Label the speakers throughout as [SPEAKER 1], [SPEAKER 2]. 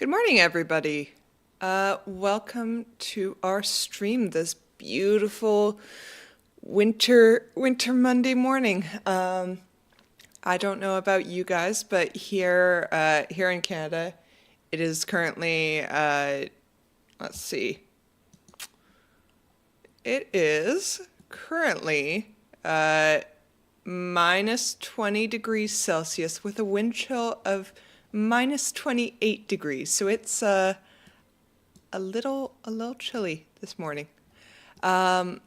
[SPEAKER 1] Good morning, everybody. Welcome to our stream this beautiful winter Monday morning. I don't know about you guys, but here in Canada, it is currently let's see, it is currently minus 20 degrees Celsius with a wind chill of minus 28 degrees. So it's a little chilly this morning. Thank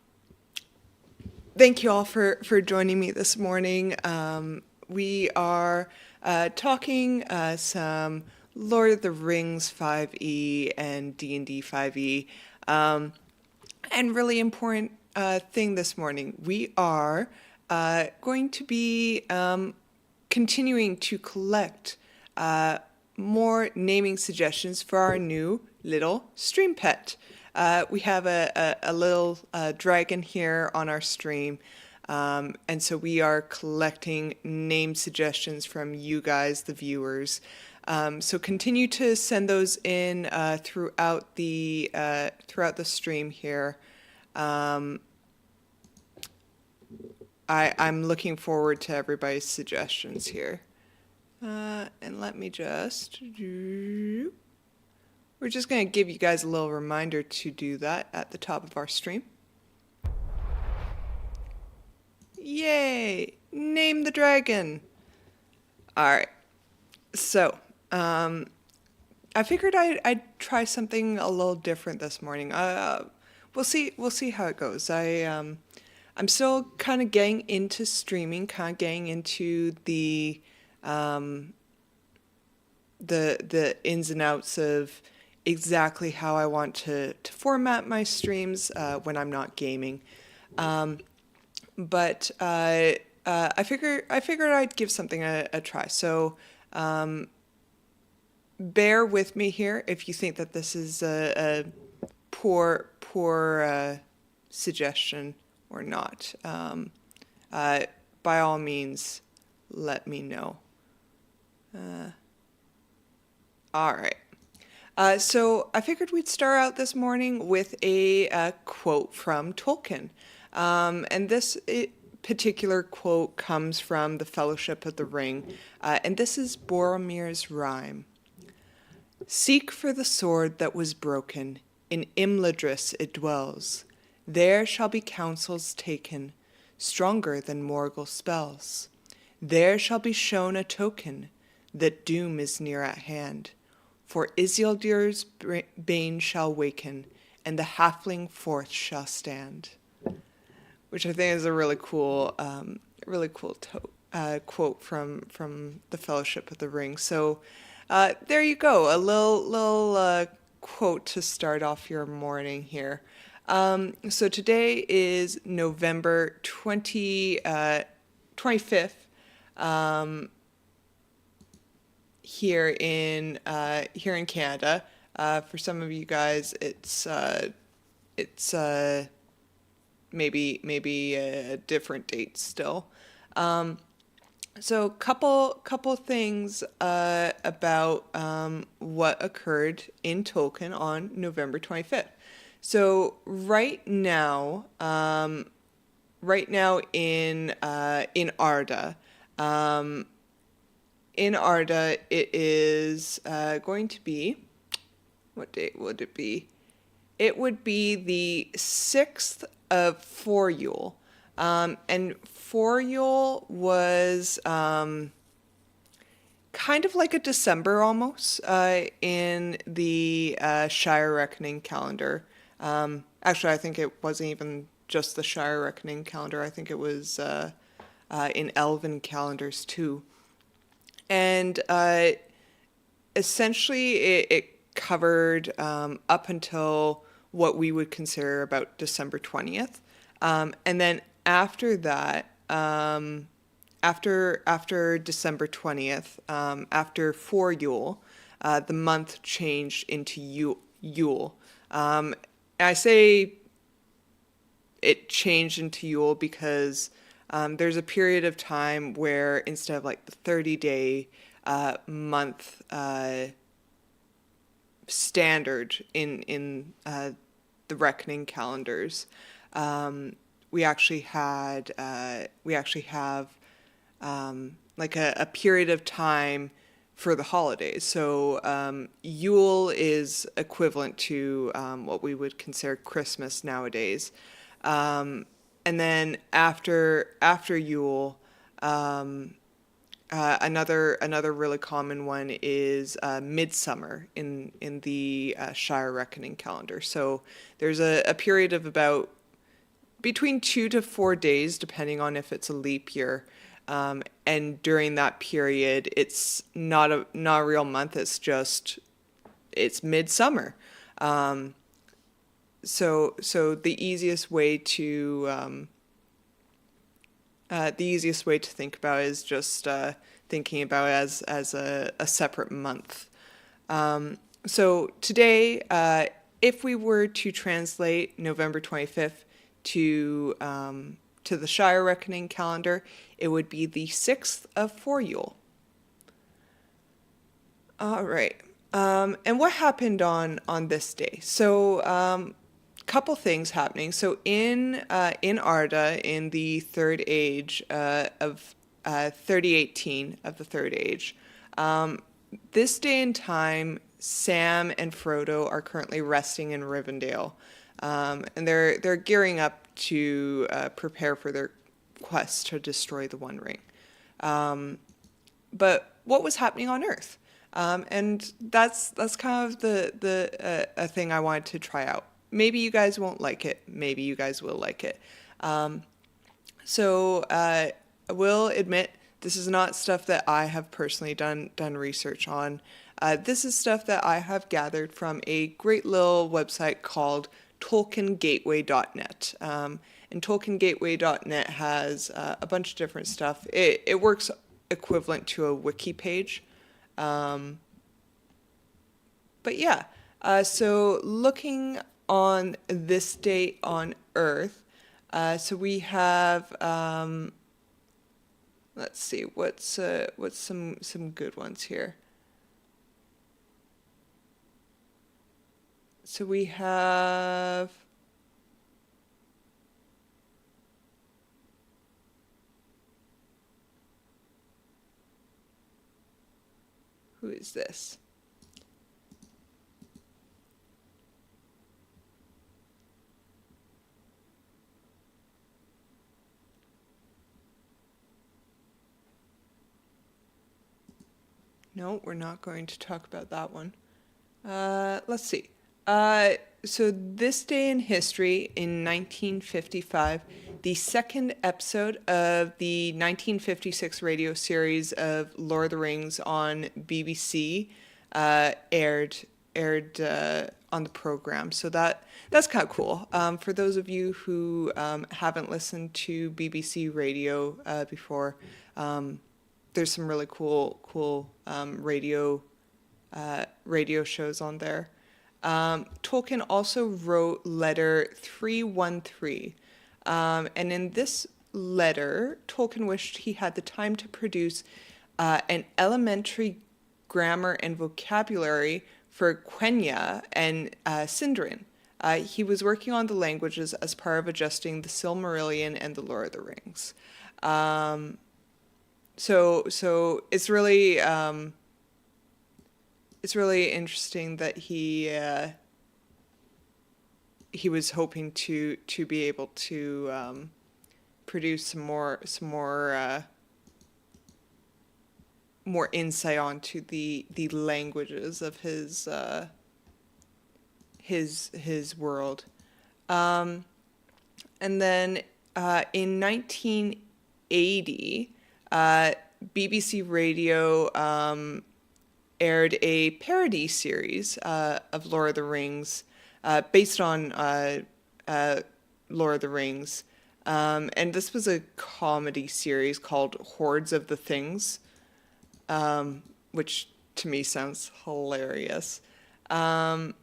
[SPEAKER 1] you all for joining me this morning. We are talking some Lord of the Rings 5e and D&D 5e. And really important thing this morning, we are going to be continuing to collect more naming suggestions for our new little stream pet. We have a little dragon here on our stream, and so we are collecting name suggestions from you guys, the viewers. So continue to send those in throughout the stream here. I'm looking forward to everybody's suggestions here. And let me just we're just going to give you guys a little reminder to do that at the top of our stream. Yay! Name the dragon! Alright, so I figured I'd try something a little different this morning. We'll see how it goes. I'm still kind of getting into streaming, kind of getting into the ins and outs of exactly how I want to format my streams when I'm not gaming. But I figured I'd give something a try. So bear with me here if you think that this is a poor suggestion or not. By all means, let me know. All right. So I figured we'd start out this morning with a quote from Tolkien. And this particular quote comes from The Fellowship of the Ring. And this is Boromir's rhyme. Seek for the sword that was broken. In Imladris it dwells. There shall be counsels taken, stronger than Morgul spells. There shall be shown a token that doom is near at hand. For Isildur's bane shall waken, and the halfling forth shall stand. Which I think is a really cool quote from The Fellowship of the Ring. So there you go, a little quote to start off your morning here. So today is November 25th. Here in Canada. For some of you guys, it's maybe a different date still. So couple things about what occurred in Tolkien on November 25th. So right now in Arda. In Arda, it is going to be, what date would it be? It would be the 6th of Forule. And Forule was kind of like a December almost in the Shire Reckoning calendar. Actually, I think it wasn't even just the Shire Reckoning calendar. I think it was in Elven calendars too. And essentially it covered up until what we would consider about December 20th. And then after that, after December 20th, after for Yule, the month changed into Yule. I say it changed into Yule because there's a period of time where instead of like the 30-day month standard in the reckoning calendars. We actually have like a period of time for the holidays. So Yule is equivalent to what we would consider Christmas nowadays. And then after Yule, another really common one is midsummer in the Shire reckoning calendar. So there's a period of about between 2 to 4 days, depending on if it's a leap year. And during that period, it's not a real month. It's midsummer. So the easiest way to think about it is just thinking about it as a separate month. So today, if we were to translate November 25th to the Shire reckoning calendar, it would be the 6th of Yule. All right. And what happened on this day? So couple things happening. So in Arda, in the Third Age of 3018 of the Third Age, this day and time, Sam and Frodo are currently resting in Rivendell, and they're gearing up to prepare for their quest to destroy the One Ring. But what was happening on Earth? And that's kind of the a thing I wanted to try out. Maybe you guys won't like it. Maybe you guys will like it. So I will admit this is not stuff that I have personally done research on. This is stuff that I have gathered from a great little website called TolkienGateway.net. And TolkienGateway.net has a bunch of different stuff. It works equivalent to a wiki page. But yeah, so looking on this date on Earth, so we have, let's see, what's some good ones here. So we have, who is this? No, we're not going to talk about that one. Let's see. So this day in history, in 1955, the second episode of the 1956 radio series of Lord of the Rings on BBC aired on the program. So that's kind of cool. For those of you who haven't listened to BBC radio before, there's some really cool radio shows on there. Tolkien also wrote letter 313, and in this letter, Tolkien wished he had the time to produce an elementary grammar and vocabulary for Quenya and Sindarin. He was working on the languages as part of adjusting the Silmarillion and the Lord of the Rings. So it's really interesting that he was hoping to be able to produce some more insight onto the languages of his world. And then in 1980, BBC Radio aired a parody series of Lord of the Rings based on Lord of the Rings. And this was a comedy series called Hordes of the Things, which to me sounds hilarious. So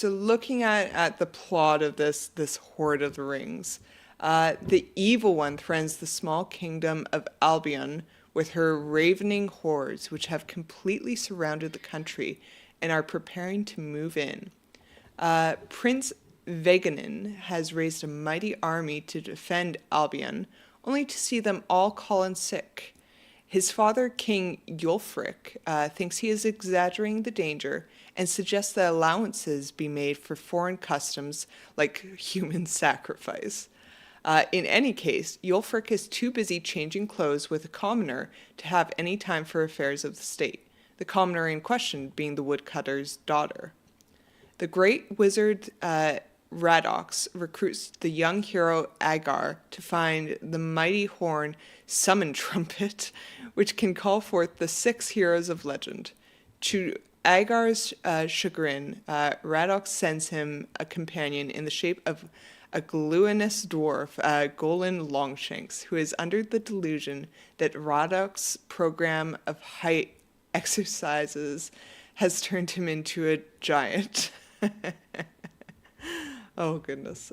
[SPEAKER 1] looking at the plot of this Horde of the Rings, the evil one threatens the small kingdom of Albion with her ravening hordes, which have completely surrounded the country and are preparing to move in. Prince Veganin has raised a mighty army to defend Albion, only to see them all call in sick. His father, King Yulfric, thinks he is exaggerating the danger and suggests that allowances be made for foreign customs like human sacrifice. In any case, Yulfric is too busy changing clothes with a commoner to have any time for affairs of the state, the commoner in question being the woodcutter's daughter. The great wizard Radox recruits the young hero Agar to find the mighty horn summon trumpet, which can call forth the 6 heroes of legend. To Agar's chagrin, Radox sends him a companion in the shape of a glutinous dwarf, Golan Longshanks, who is under the delusion that Radox's program of height exercises has turned him into a giant. Oh, goodness.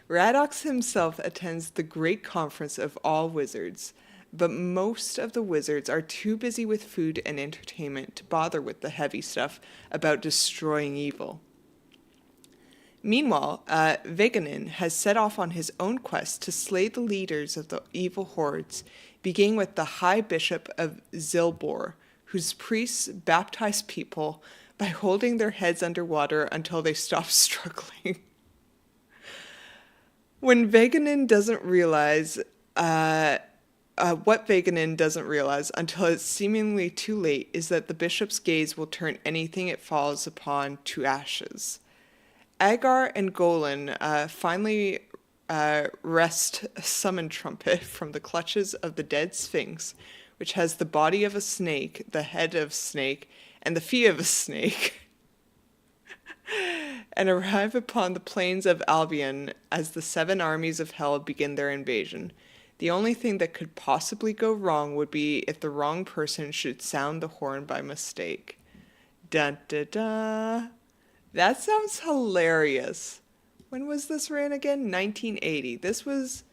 [SPEAKER 1] Radox himself attends the great conference of all wizards, but most of the wizards are too busy with food and entertainment to bother with the heavy stuff about destroying evil. Meanwhile, Veganin has set off on his own quest to slay the leaders of the evil hordes, beginning with the High Bishop of Zilbor, whose priests baptize people by holding their heads underwater until they stop struggling. What Veganin doesn't realize until it's seemingly too late is that the bishop's gaze will turn anything it falls upon to ashes. Agar and Golan finally wrest a summon trumpet from the clutches of the dead Sphinx, which has the body of a snake, the head of a snake, and the feet of a snake, and arrive upon the plains of Albion as the 7 armies of hell begin their invasion. The only thing that could possibly go wrong would be if the wrong person should sound the horn by mistake. Dun da da. That sounds hilarious. When was this ran again? 1980. This was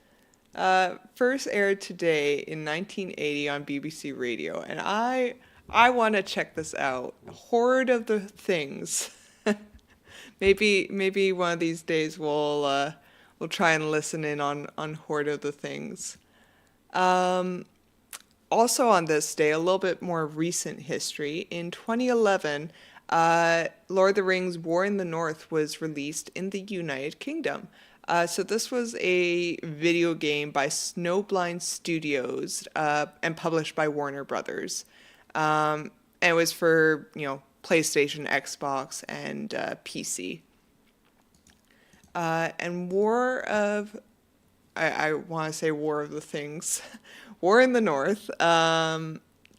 [SPEAKER 1] first aired today in 1980 on BBC Radio, and I want to check this out. Horde of the Things. Maybe one of these days we'll try and listen in on Horde of the Things. Also on this day, a little bit more recent history. In 2011, Lord of the Rings War in the North was released in the United Kingdom. So this was a video game by Snowblind Studios and published by Warner Brothers. And it was for, PlayStation, Xbox, and PC. And I want to say War of the Things, War in the North,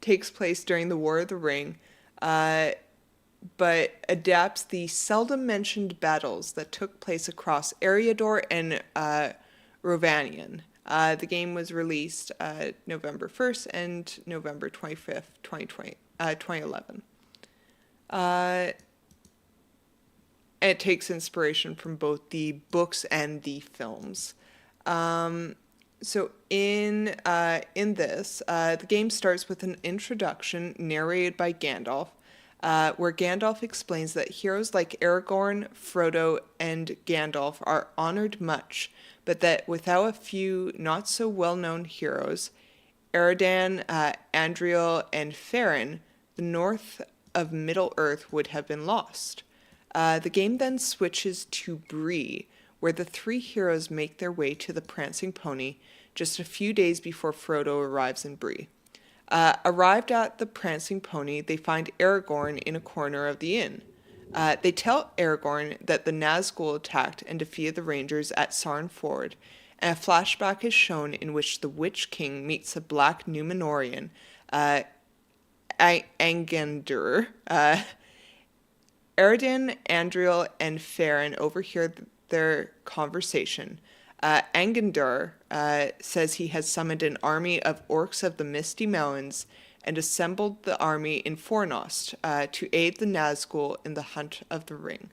[SPEAKER 1] takes place during the War of the Ring, but adapts the seldom mentioned battles that took place across Eriador and Rovanion. The game was released November 1st and November 25th, 2011. It takes inspiration from both the books and the films. So in this, the game starts with an introduction narrated by Gandalf, where Gandalf explains that heroes like Aragorn, Frodo, and Gandalf are honored much, but that without a few not-so-well-known heroes, Aradan, Andriel, and Farin, the north of Middle-earth would have been lost. The game then switches to Bree, where the 3 heroes make their way to the Prancing Pony just a few days before Frodo arrives in Bree. Arrived at the Prancing Pony, they find Aragorn in a corner of the inn. They tell Aragorn that the Nazgul attacked and defeated the Rangers at Sarn Ford, and a flashback is shown in which the Witch King meets a black Númenórean, Angandur. Aradan, Andriel, and Farin overhear their conversation. Angandur says he has summoned an army of orcs of the Misty Mountains and assembled the army in Fornost to aid the Nazgul in the hunt of the ring.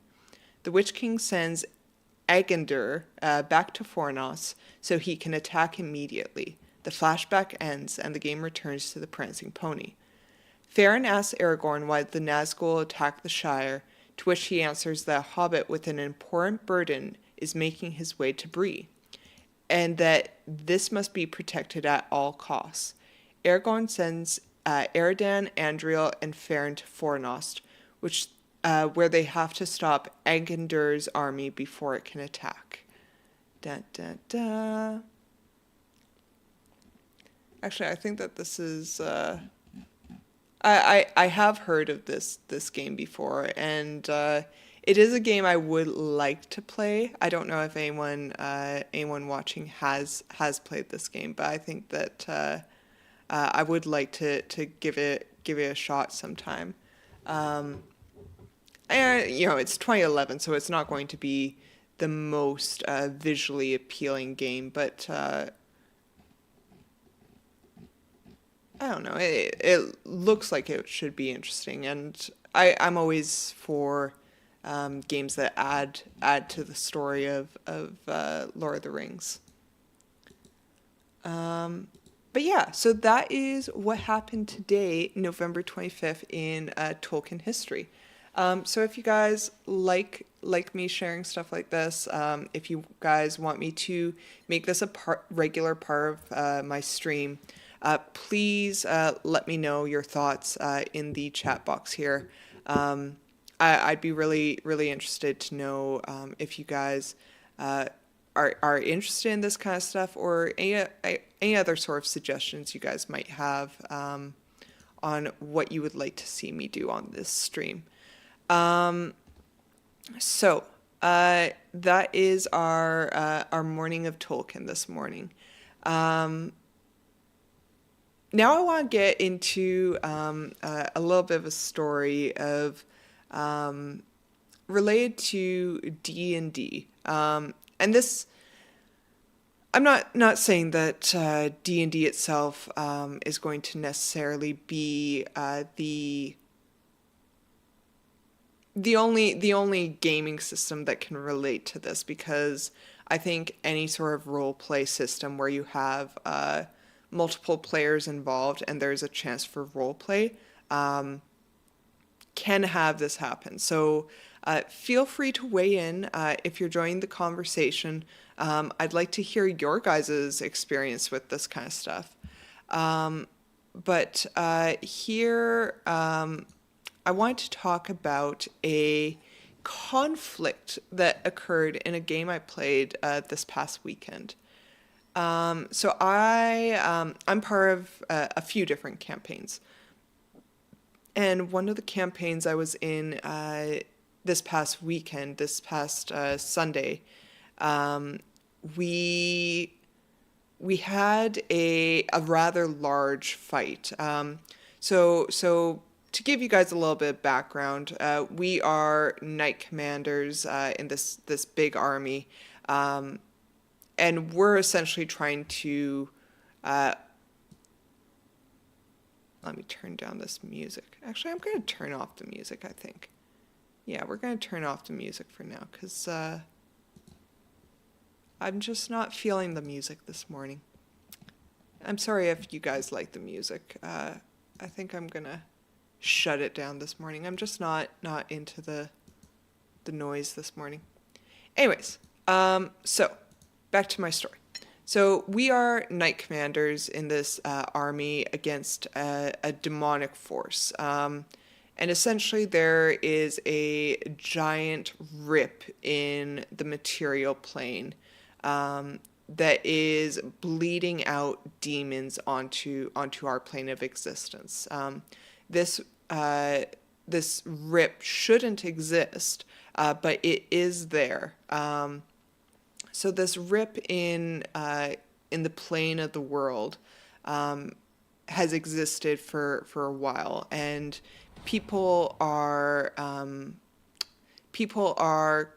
[SPEAKER 1] The Witch King sends Angandur back to Fornost so he can attack immediately. The flashback ends and the game returns to the Prancing Pony. Farron asks Aragorn why the Nazgul attacked the Shire, to which he answers that a hobbit with an important burden is making his way to Bree, and that this must be protected at all costs. Aragorn sends Eredan, Andriel, and Farron to Fornost, where they have to stop Angandur's army before it can attack. Da, da, da. Actually, I think that this is... I have heard of this game before, and it is a game I would like to play. I don't know if anyone watching has played this game, but I think that I would like to give it a shot sometime. And it's 2011, so it's not going to be the most visually appealing game, but I don't know. It looks like it should be interesting, and I'm always for games that add to the story of Lord of the Rings. But yeah, so that is what happened today, November 25th, in Tolkien history. So if you guys like me sharing stuff like this, if you guys want me to make this a regular part of my stream, please let me know your thoughts in the chat box here. I'd be really, really interested to know if you guys are interested in this kind of stuff, or any other sort of suggestions you guys might have on what you would like to see me do on this stream. So that is our morning of Tolkien this morning. Now I want to get into a little bit of a story of related to D&D. And this, I'm not saying that D&D itself is going to necessarily be the only gaming system that can relate to this, because I think any sort of role play system where you have multiple players involved and there's a chance for role play can have this happen. So feel free to weigh in if you're joining the conversation. I'd like to hear your guys' experience with this kind of stuff. But here I want to talk about a conflict that occurred in a game I played this past weekend. So I'm part of a few different campaigns. And one of the campaigns I was in this past weekend, this past Sunday, we had a rather large fight. So to give you guys a little bit of background, we are knight commanders in this big army, and we're essentially trying to let me turn down this music. Actually, I'm going to turn off the music, I think. Yeah, we're going to turn off the music for now, because I'm just not feeling the music this morning. I'm sorry if you guys like the music. I think I'm going to shut it down this morning. I'm just not into the noise this morning. Anyways, so back to my story. So we are knight commanders in this army against a demonic force. And essentially there is a giant rip in the material plane that is bleeding out demons onto our plane of existence. This rip shouldn't exist, but it is there. So this rip in the plane of the world has existed for a while, and people are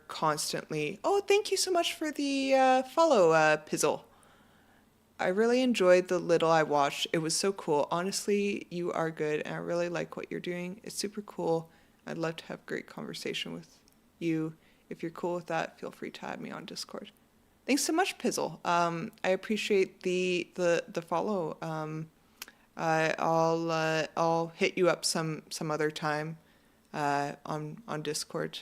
[SPEAKER 1] constantly. Oh, thank you so much for the follow, Pizzle. I really enjoyed the little I watched. It was so cool. Honestly, you are good, and I really like what you're doing. It's super cool. I'd love to have great conversation with you. If you're cool with that, feel free to add me on Discord. Thanks so much, Pizzle. I appreciate the follow. I'll hit you up some other time on Discord.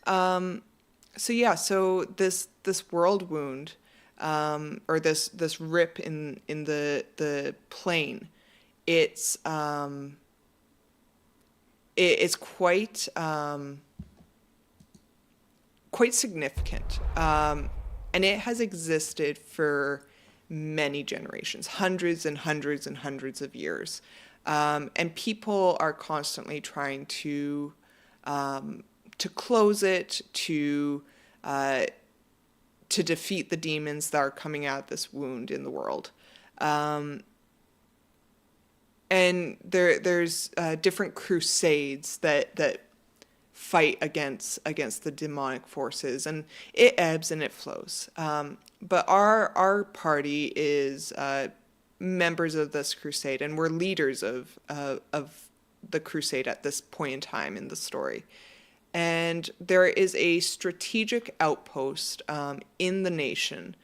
[SPEAKER 1] So yeah, so this world wound, or this rip in the plane, it's it's quite significant, and it has existed for many generations, hundreds and hundreds and hundreds of years, and people are constantly trying to close it, uh, to defeat the demons that are coming out of this wound in the world. Um, and there's different crusades that fight against the demonic forces, and it ebbs and it flows. But our party is members of this crusade, and we're leaders of the crusade at this point in time in the story. And there is a strategic outpost in the nation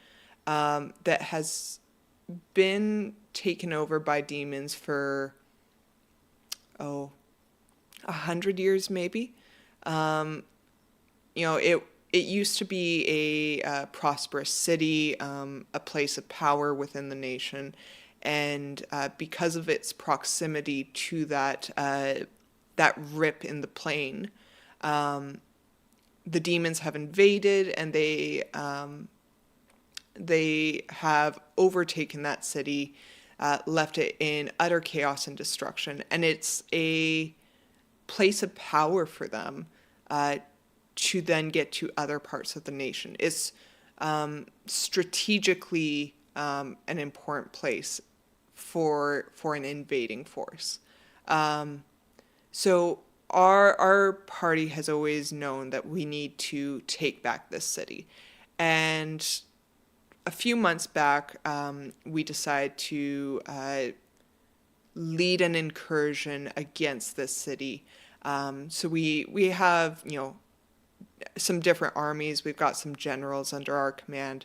[SPEAKER 1] that has been taken over by demons for 100 years maybe. Um, it used to be a prosperous city, a place of power within the nation, and because of its proximity to that rip in the plain, um, the demons have invaded, and they have overtaken that city, left it in utter chaos and destruction, and it's a place of power for them to then get to other parts of the nation. It's strategically an important place for an invading force. So our party has always known that we need to take back this city, and a few months back, we decided to lead an incursion against this city. So we have, some different armies. We've got some generals under our command.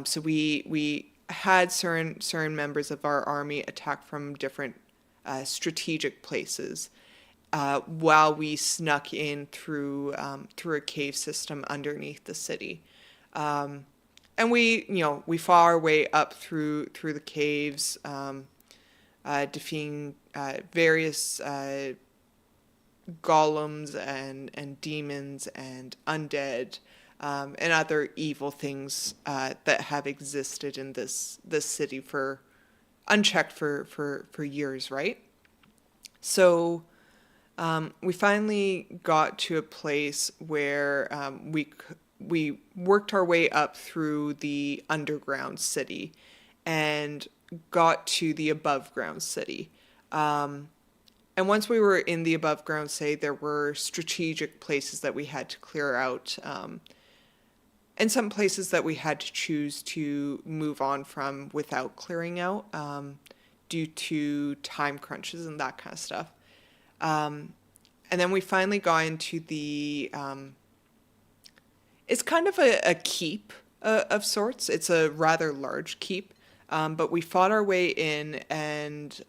[SPEAKER 1] So we had certain members of our army attack from different strategic places, while we snuck in through a cave system underneath the city. And we fought our way up through the caves, defeating various golems and demons and undead, and other evil things that have existed in this city for unchecked for years, right? So we finally got to a place where we worked our way up through the underground city and got to the above ground city. And once we were in the above ground city, there were strategic places that we had to clear out, and some places that we had to choose to move on from without clearing out, due to time crunches and that kind of stuff. And then we finally got into it's kind of a keep of sorts. It's a rather large keep, but we fought our way in, and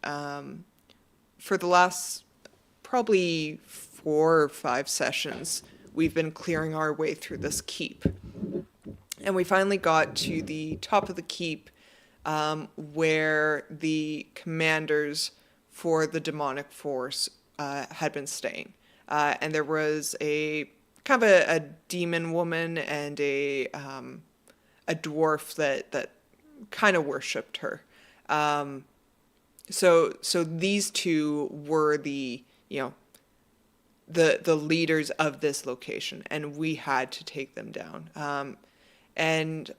[SPEAKER 1] for the last probably 4 or 5 sessions, we've been clearing our way through this keep. And we finally got to the top of the keep, where the commanders for the demonic force had been staying. And there was a kind of a demon woman and a dwarf that kind of worshipped her. So these two were the leaders of this location, and we had to take them down. And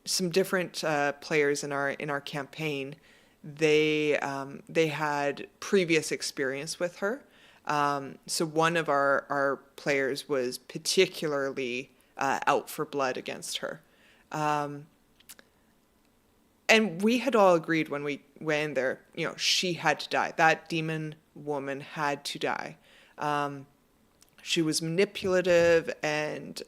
[SPEAKER 1] some different players in our campaign, they had previous experience with her. So one of our players was particularly out for blood against her. And we had all agreed when we went in there, she had to die. That demon woman had to die. She was manipulative and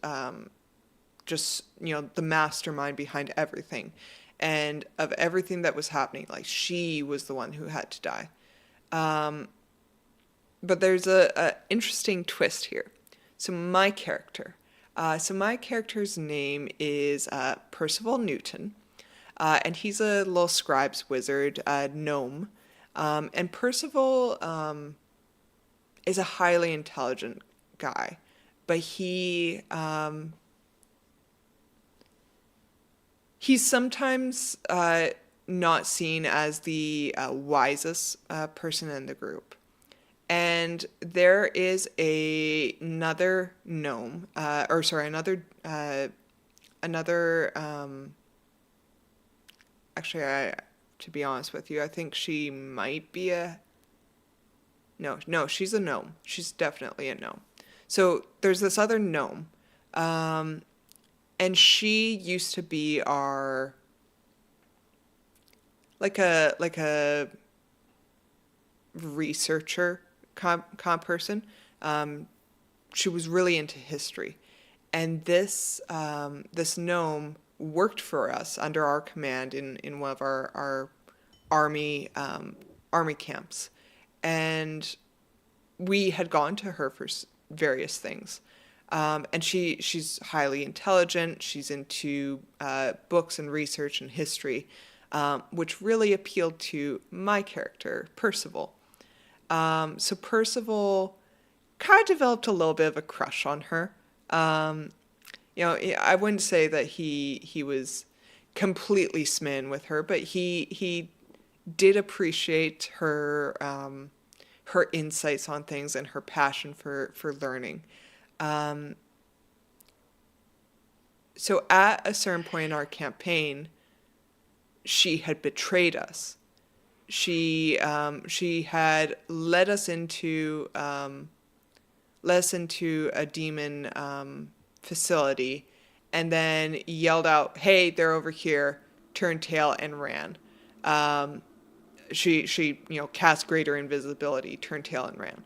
[SPEAKER 1] just, the mastermind behind everything. and of everything that was happening, like she was the one who had to die. But there's a interesting twist here. So my character's name is Percival Newton, and he's a little scribe's wizard, gnome. And Percival is a highly intelligent guy, but he's sometimes not seen as the wisest person in the group. And there is another gnome, another. Actually, to be honest with you, I think she might be a. No, she's a gnome. She's definitely a gnome. So there's this other gnome, and she used to be our like a researcher comp person. She was really into history, and this gnome worked for us under our command in one of our army army camps, and we had gone to her for various things. And she's highly intelligent. She's into books and research and history, which really appealed to my character, Percival. So Percival kind of developed a little bit of a crush on her. I wouldn't say that he was completely smitten with her, but he did appreciate her her insights on things and her passion for learning. So at a certain point in our campaign, she had betrayed us. She had led us into a demon facility, and then yelled out, "Hey, they're over here!" Turned tail and ran. She cast greater invisibility, turned tail and ran.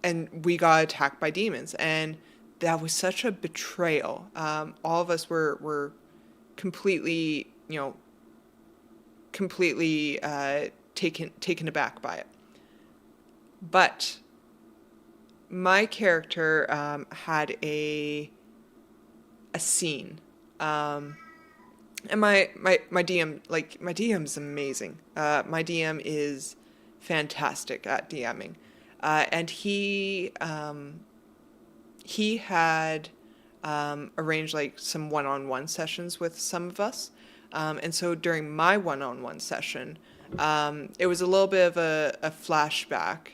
[SPEAKER 1] And we got attacked by demons, and that was such a betrayal. All of us were completely taken aback by it. But my character had a scene, and my DM, my DM's amazing. My DM is fantastic at DMing, and he had arranged some one-on-one sessions with some of us. And so during my one-on-one session, it was a little bit of a flashback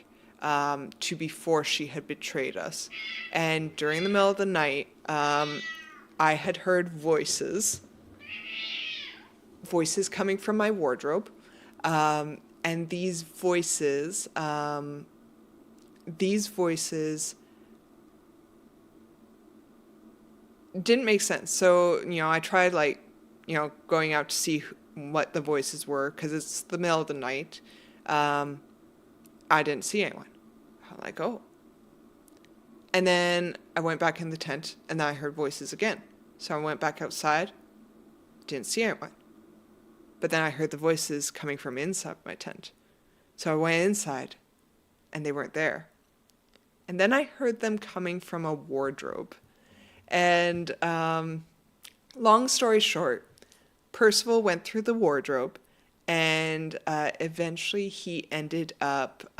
[SPEAKER 1] to before she had betrayed us. And during the middle of the night, I had heard voices coming from my wardrobe. And these voices didn't make sense. So, I tried going out to see what the voices were, because it's the middle of the night. I didn't see anyone. I'm like, oh. And then I went back in the tent, and then I heard voices again. So I went back outside, didn't see anyone. But then I heard the voices coming from inside my tent. So I went inside, and they weren't there. And then I heard them coming from a wardrobe. And long story short, Percival went through the wardrobe, and eventually he ended up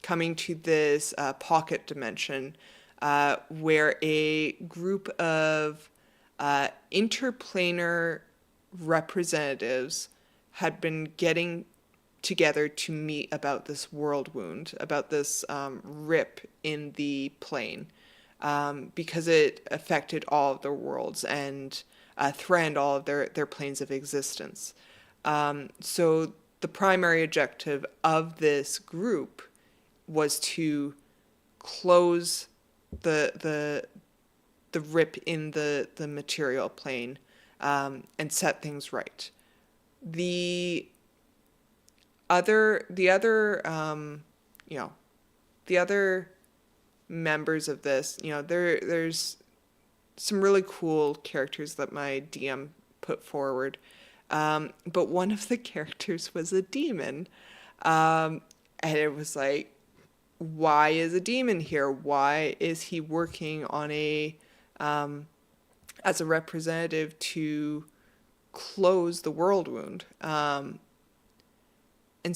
[SPEAKER 1] coming to this pocket dimension where a group of interplanar representatives had been getting together to meet about this world wound, about this rip in the plane, because it affected all of their worlds and threatened all of their planes of existence. So the primary objective of this group was to close the rip in the material plane, and set things right. The other members of this, some really cool characters that my DM put forward. But one of the characters was a demon. And it was like, why is a demon here? Why is he working on as a representative to close the world wound? And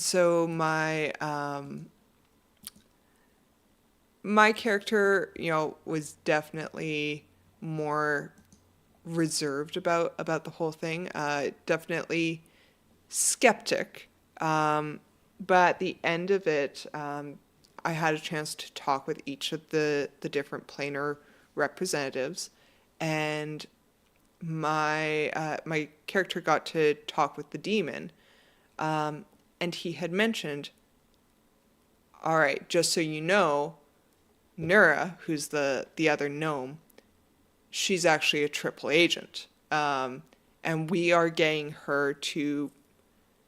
[SPEAKER 1] so my character, was definitely more reserved about the whole thing. Definitely skeptic. But at the end of it, I had a chance to talk with each of the different planar representatives, and my character got to talk with the demon, and he had mentioned, all right, just so you know, Nura, who's the other gnome, she's actually a triple agent, and we are getting her to.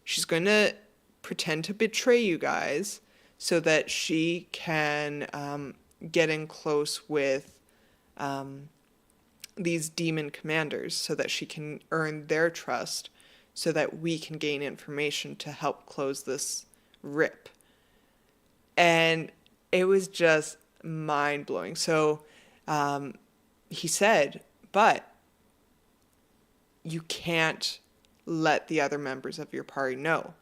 [SPEAKER 1] She's going to pretend to betray you guys so that she can get in close with these demon commanders so that she can earn their trust so that we can gain information to help close this rip. And it was just mind-blowing. So he said, but you can't let the other members of your party know,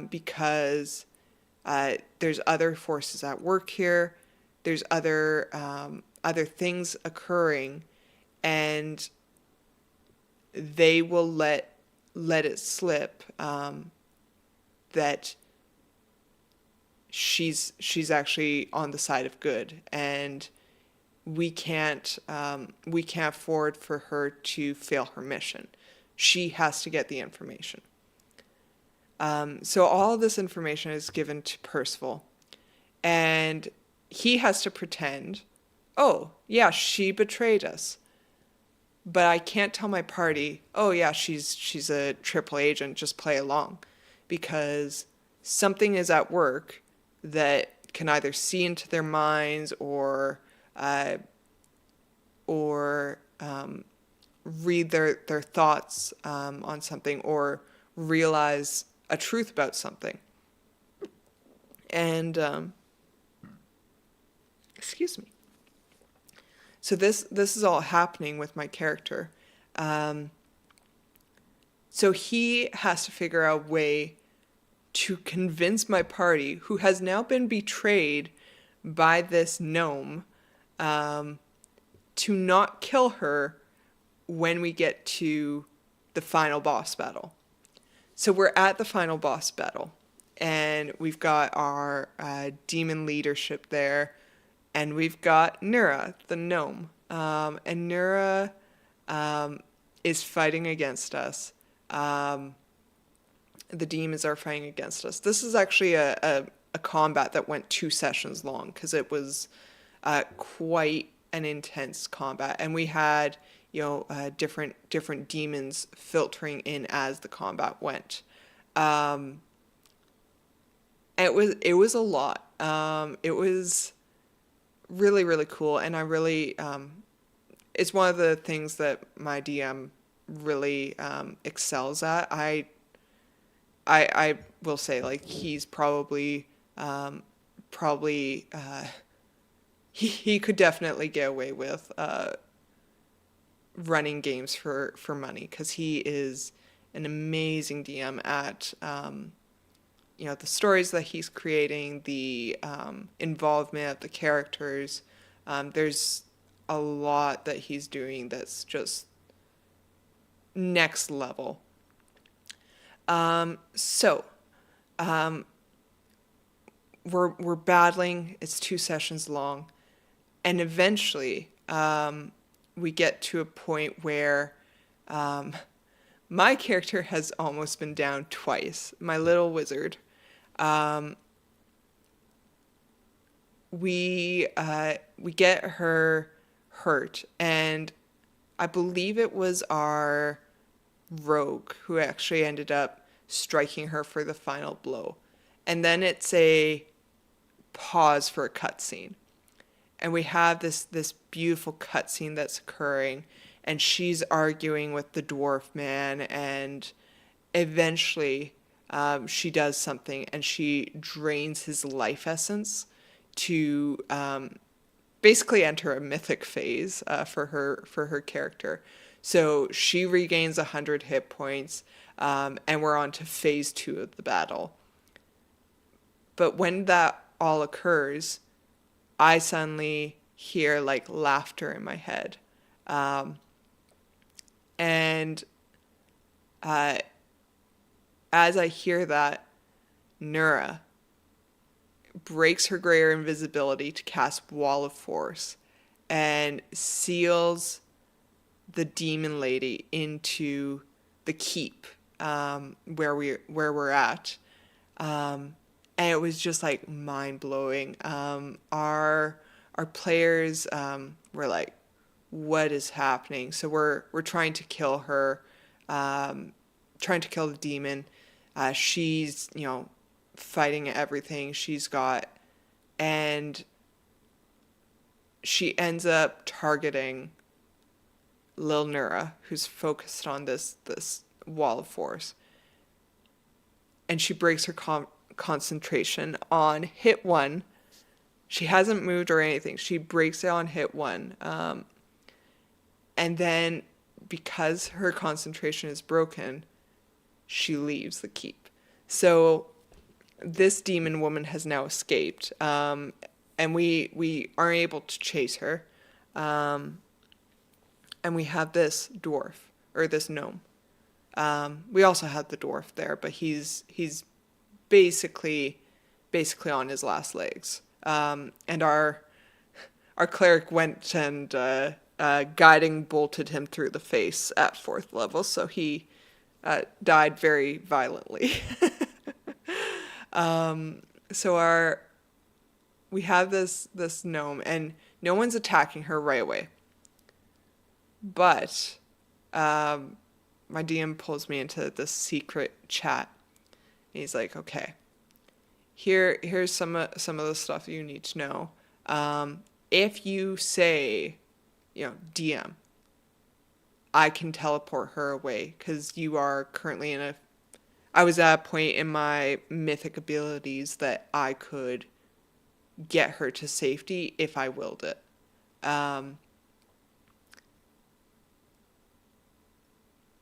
[SPEAKER 1] because there's other forces at work here. There's other things occurring, and they will let it slip that she's actually on the side of good, and we can't afford for her to fail her mission. She has to get the information. So all of this information is given to Percival, and he has to pretend, oh, yeah, she betrayed us. But I can't tell my party, oh, yeah, she's a triple agent, just play along. Because something is at work that can either see into their minds or read their thoughts on something, or realize a truth about something. And excuse me. So this is all happening with my character. So he has to figure out a way to convince my party, who has now been betrayed by this gnome, to not kill her when we get to the final boss battle. So we're at the final boss battle, and we've got our demon leadership there, and we've got Nura, the gnome. And Nura is fighting against us. The demons are fighting against us. This is actually a combat that went 2 sessions long, because it was quite an intense combat, and we had different demons filtering in as the combat went. It was a lot. It was really, really cool, and I really it's one of the things that my DM really excels at. I will say, like, he's probably he could definitely get away with running games for money, because he is an amazing DM at the stories that he's creating, the involvement of the characters. There's a lot that he's doing that's just next level. So we're battling. It's 2 sessions long, and eventually we get to a point where my character has almost been down twice. My little wizard. We get her hurt, and I believe it was our rogue who actually ended up striking her for the final blow. And then it's a pause for a cutscene. And we have this beautiful cutscene that's occurring, and she's arguing with the dwarf man, and eventually she does something, and she drains his life essence to basically enter a mythic phase for her character. So she regains 100 hit points, and we're on to phase 2 of the battle. But when that all occurs, I suddenly hear like laughter in my head. And as I hear that, Nura breaks her greater invisibility to cast Wall of Force and seals the demon lady into the keep where we're at. And it was just like mind blowing. Our players were like, "What is happening?" So we're trying to kill her, trying to kill the demon. She's fighting everything she's got, and she ends up targeting Lil Nura, who's focused on this wall of force, and she breaks her concentration on hit 1. She hasn't moved or anything. She breaks it on hit 1, and then because her concentration is broken, she leaves the keep. So this demon woman has now escaped, and we aren't able to chase her. And we have this dwarf, or this gnome. We also had the dwarf there, but he's basically on his last legs. And our cleric went and guiding bolted him through the face at 4th level, so he died very violently. So we have this gnome, and no one's attacking her right away. But my DM pulls me into this secret chat. And he's like, "Okay, here's some of the stuff you need to know. If you say, DM, I can teleport her away, because you are currently I was at a point in my mythic abilities that I could get her to safety if I willed it. And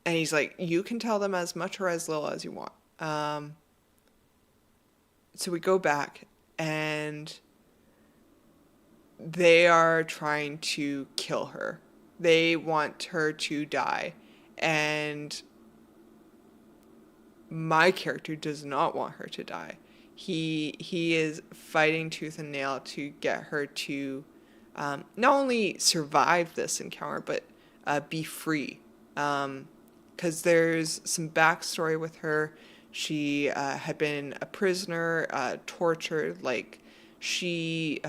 [SPEAKER 1] he's like, you can tell them as much or as little as you want. So we go back, and they are trying to kill her. They want her to die. And my character does not want her to die. He is fighting tooth and nail to get her to not only survive this encounter, but be free. Because there's some backstory with her. She had been a prisoner, tortured. Like, she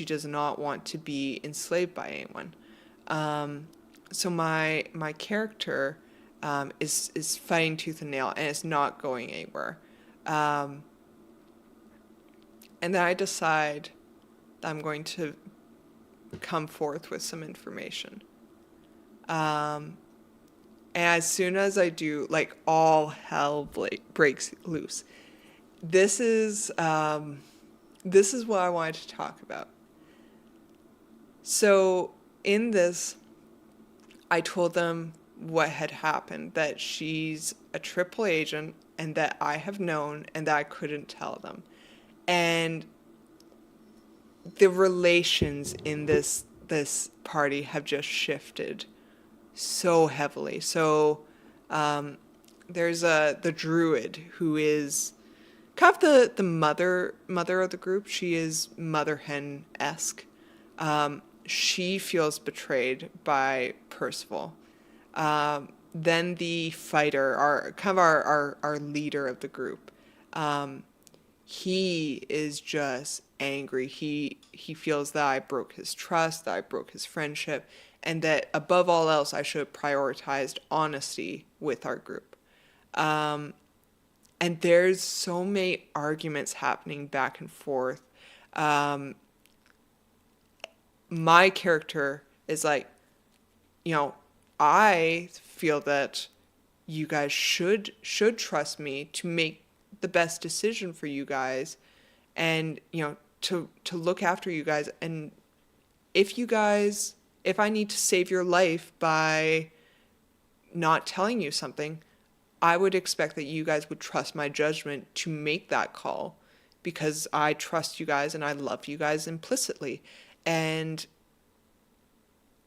[SPEAKER 1] does not want to be enslaved by anyone. So my character is fighting tooth and nail, and it's not going anywhere. And then I decide that I'm going to come forth with some information. And as soon as I do, like, all hell breaks loose. This is what I wanted to talk about. So in this, I told them what had happened, that she's a triple agent, and that I have known, and that I couldn't tell them. And the relations in this party have just shifted so heavily. So there's the druid, who is kind of the mother of the group. She is mother hen-esque. She feels betrayed by Percival. Then the fighter, our leader of the group, he is just angry. He feels that I broke his trust, that I broke his friendship, and that above all else, I should have prioritized honesty with our group. And there's so many arguments happening back and forth. my character is like, you know, I feel that you guys should trust me to make the best decision for you guys, and to look after you guys. And if I need to save your life by not telling you something, I would expect that you guys would trust my judgment to make that call, because I trust you guys and I love you guys implicitly. And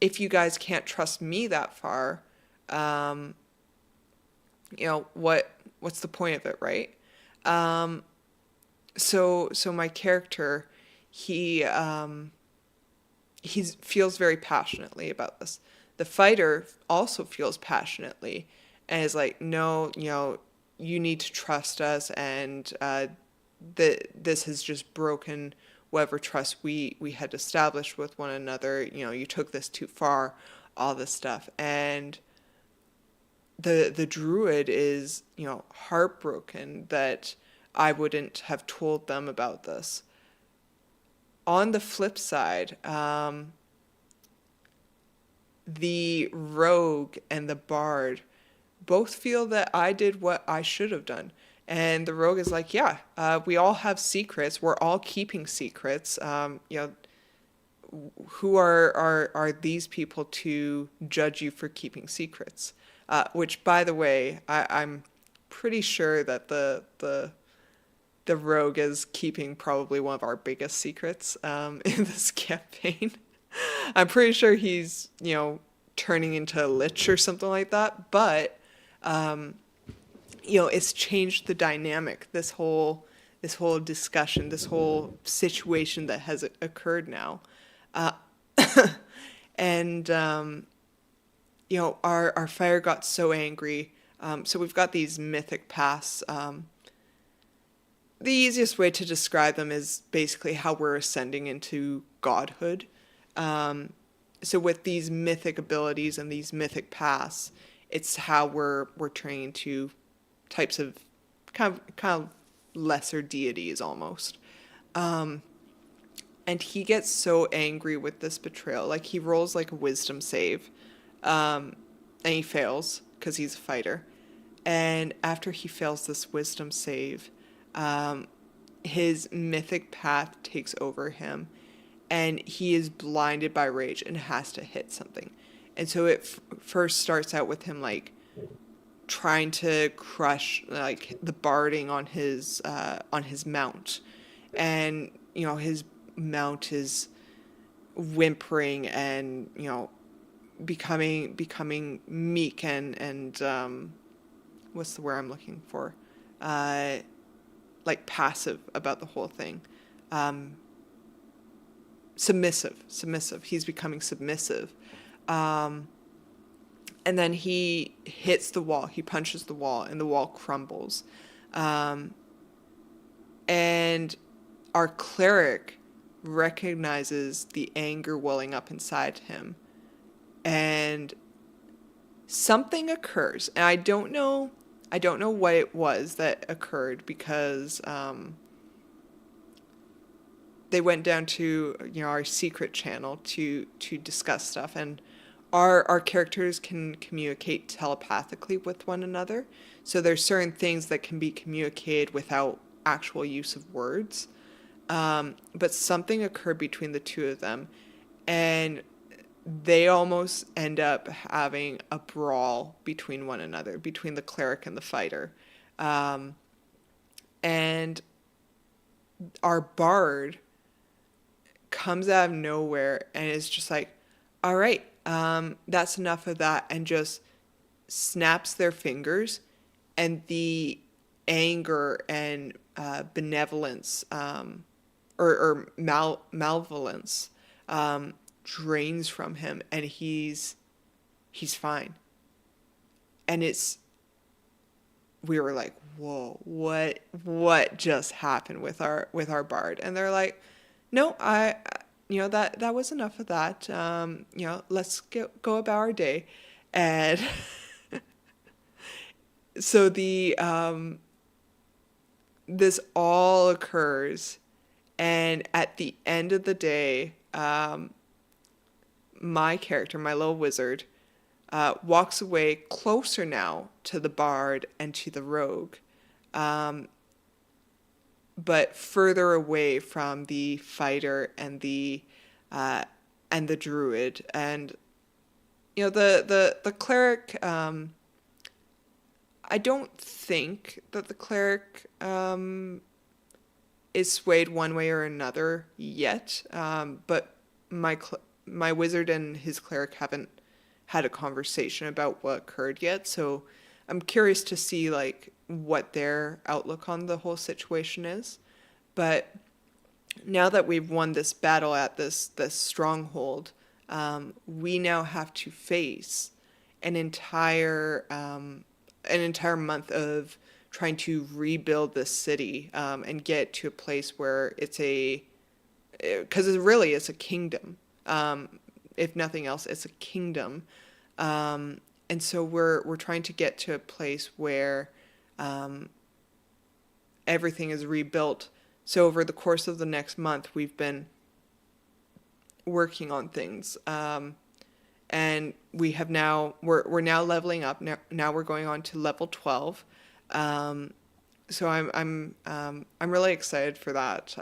[SPEAKER 1] if you guys can't trust me that far, um, what's the point of it, right? Um, so my character, he he feels very passionately about this. The fighter also feels passionately and is like, no, you need to trust us, and this has just broken whatever trust we had established with one another. You took this too far, all this stuff. And the druid is, heartbroken that I wouldn't have told them about this. On the flip side, the rogue and the bard both feel that I did what I should have done. And the rogue is like, yeah, we all have secrets. We're all keeping secrets. Who are these people to judge you for keeping secrets? Which, by the way, I'm pretty sure that the rogue is keeping probably one of our biggest secrets in this campaign. I'm pretty sure he's, turning into a lich or something like that. But, it's changed the dynamic, this whole discussion, this whole situation that has occurred now. Uh, and, our fire got so angry. So we've got these mythic paths. The easiest way to describe them is basically how we're ascending into godhood. So with these mythic abilities and these mythic paths, it's how we're turning into types of kind of lesser deities almost. And he gets so angry with this betrayal. Like, he rolls like a wisdom save, and he fails because he's a fighter. And after he fails this wisdom save, his mythic path takes over him, and he is blinded by rage and has to hit something. And so it first starts out with him like trying to crush like the barding on his mount, and his mount is whimpering and becoming meek and what's the word I'm looking for? Like passive about the whole thing. Submissive. He's becoming submissive. And then he hits the wall. He punches the wall, and the wall crumbles. And our cleric recognizes the anger welling up inside him. And something occurs. And I don't know what it was that occurred, because they went down to our secret channel to discuss stuff, and our characters can communicate telepathically with one another. So there's certain things that can be communicated without actual use of words. But something occurred between the two of them, and they almost end up having a brawl between one another, between the cleric and the fighter. And our bard comes out of nowhere and is just like, all right, that's enough of that, and just snaps their fingers, and the anger and benevolence or malevolence drains from him, and he's fine. And we were like, whoa, what just happened with our bard? And they're like, no, that was enough of that. Let's go about our day. And so this all occurs, and at the end of the day, my character, my little wizard, walks away closer now to the bard and to the rogue, but further away from the fighter and the druid. And the cleric, I don't think that the cleric is swayed one way or another yet, but my wizard and his cleric haven't had a conversation about what occurred yet, so I'm curious to see like what their outlook on the whole situation is. But now that we've won this battle at this stronghold, we now have to face an entire month of trying to rebuild this city, and get to a place where because it's a kingdom. If nothing else, it's a kingdom. And so we're trying to get to a place where everything is rebuilt. So over the course of the next month, we've been working on things, and we're now leveling up. Now we're going on to level 12. So I'm really excited for that,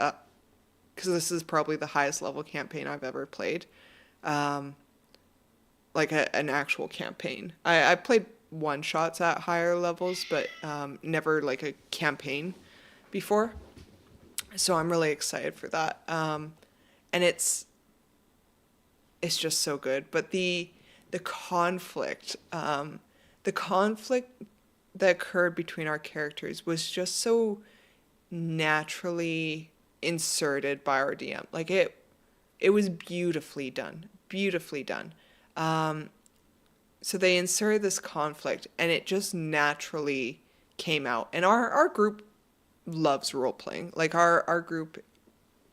[SPEAKER 1] because this is probably the highest level campaign I've ever played, like an actual campaign. I played one shots at higher levels, but never like a campaign before. So I'm really excited for that. And it's just so good. But the conflict that occurred between our characters was just so naturally inserted by our DM. Like it was beautifully done. So they inserted this conflict, and it just naturally came out. And our group loves role playing. Like our group,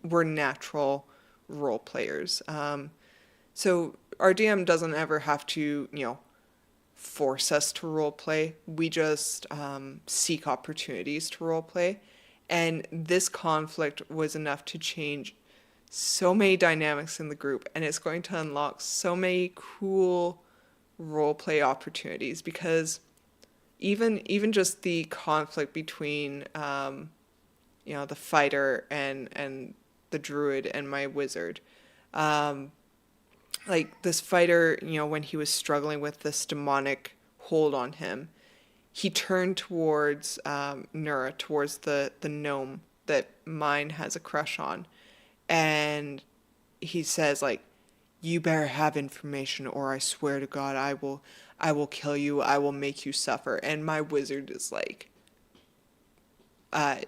[SPEAKER 1] we're natural role players. So our DM doesn't ever have to, force us to role play. We just seek opportunities to role play. And this conflict was enough to change so many dynamics in the group, and it's going to unlock so many cool role play opportunities, because even just the conflict between the fighter and the druid and my wizard, like this fighter, when he was struggling with this demonic hold on him, he turned towards Nura, towards the gnome that mine has a crush on, and he says, like, you better have information, or I swear to God, I will kill you, I will make you suffer. And my wizard is like, that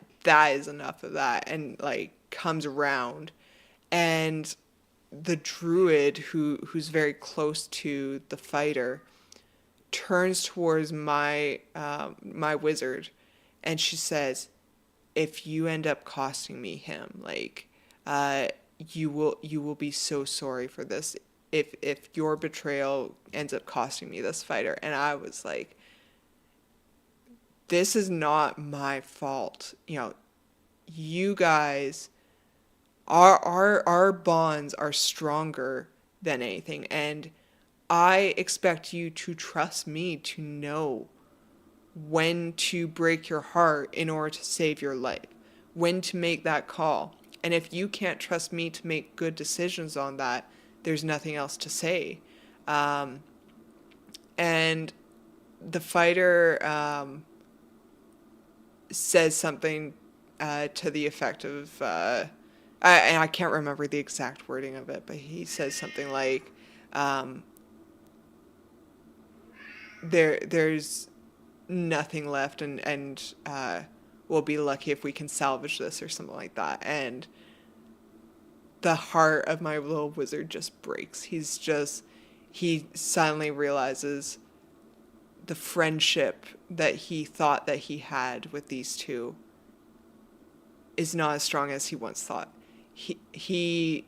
[SPEAKER 1] is enough of that, and like comes around, and the druid who's very close to the fighter turns towards my wizard, and she says, if you end up costing me him, like, you will be so sorry for this if your betrayal ends up costing me this fighter. And I was like, this is not my fault. You guys, our bonds are stronger than anything, and I expect you to trust me to know when to break your heart in order to save your life, when to make that call. And if you can't trust me to make good decisions on that, there's nothing else to say. And the fighter says something to the effect of, and I can't remember the exact wording of it, but he says something like, there's nothing left, and we'll be lucky if we can salvage this, or something like that. And the heart of my little wizard just breaks. He suddenly realizes the friendship that he thought that he had with these two is not as strong as he once thought. He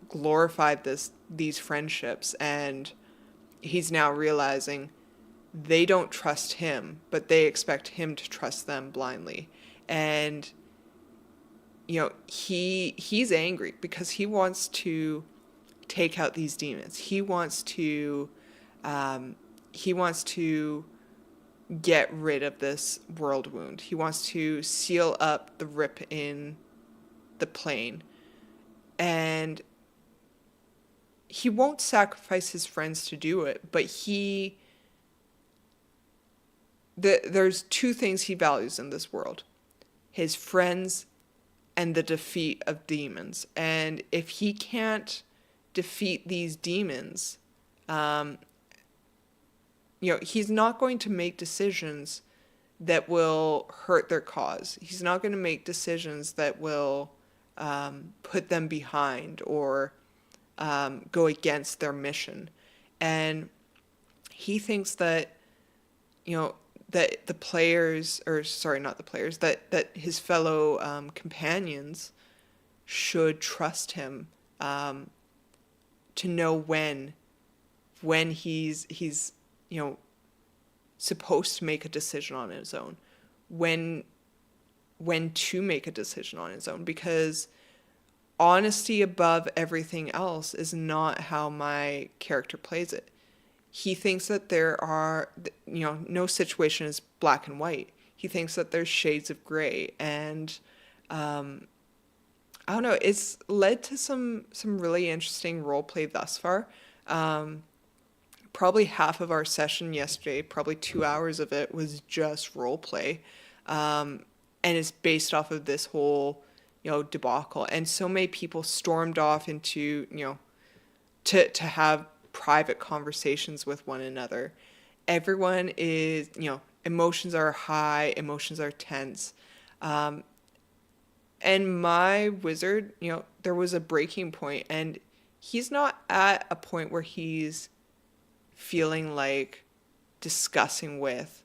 [SPEAKER 1] glorified these friendships, and he's now realizing they don't trust him, but they expect him to trust them blindly. And he's angry because he wants to take out these demons. He wants to get rid of this world wound. He wants to seal up the rip in the plane. And he won't sacrifice his friends to do it, but there's two things he values in this world: his friends and the defeat of demons. And if he can't defeat these demons, he's not going to make decisions that will hurt their cause. He's not going to make decisions that will put them behind or go against their mission. And he thinks that, that the players, or sorry, not the players, that his fellow companions should trust him to know when he's supposed to make a decision on his own, when to make a decision on his own, because honesty above everything else is not how my character plays it. He thinks that there are, no situation is black and white. He thinks that there's shades of gray, and I don't know, it's led to some really interesting role play thus far. Probably half of our session yesterday, probably 2 hours of it, was just role play, and it's based off of this whole debacle. And so many people stormed off into to have private conversations with one another. Everyone is, emotions are high, emotions are tense. And my wizard, there was a breaking point, and he's not at a point where he's feeling like discussing with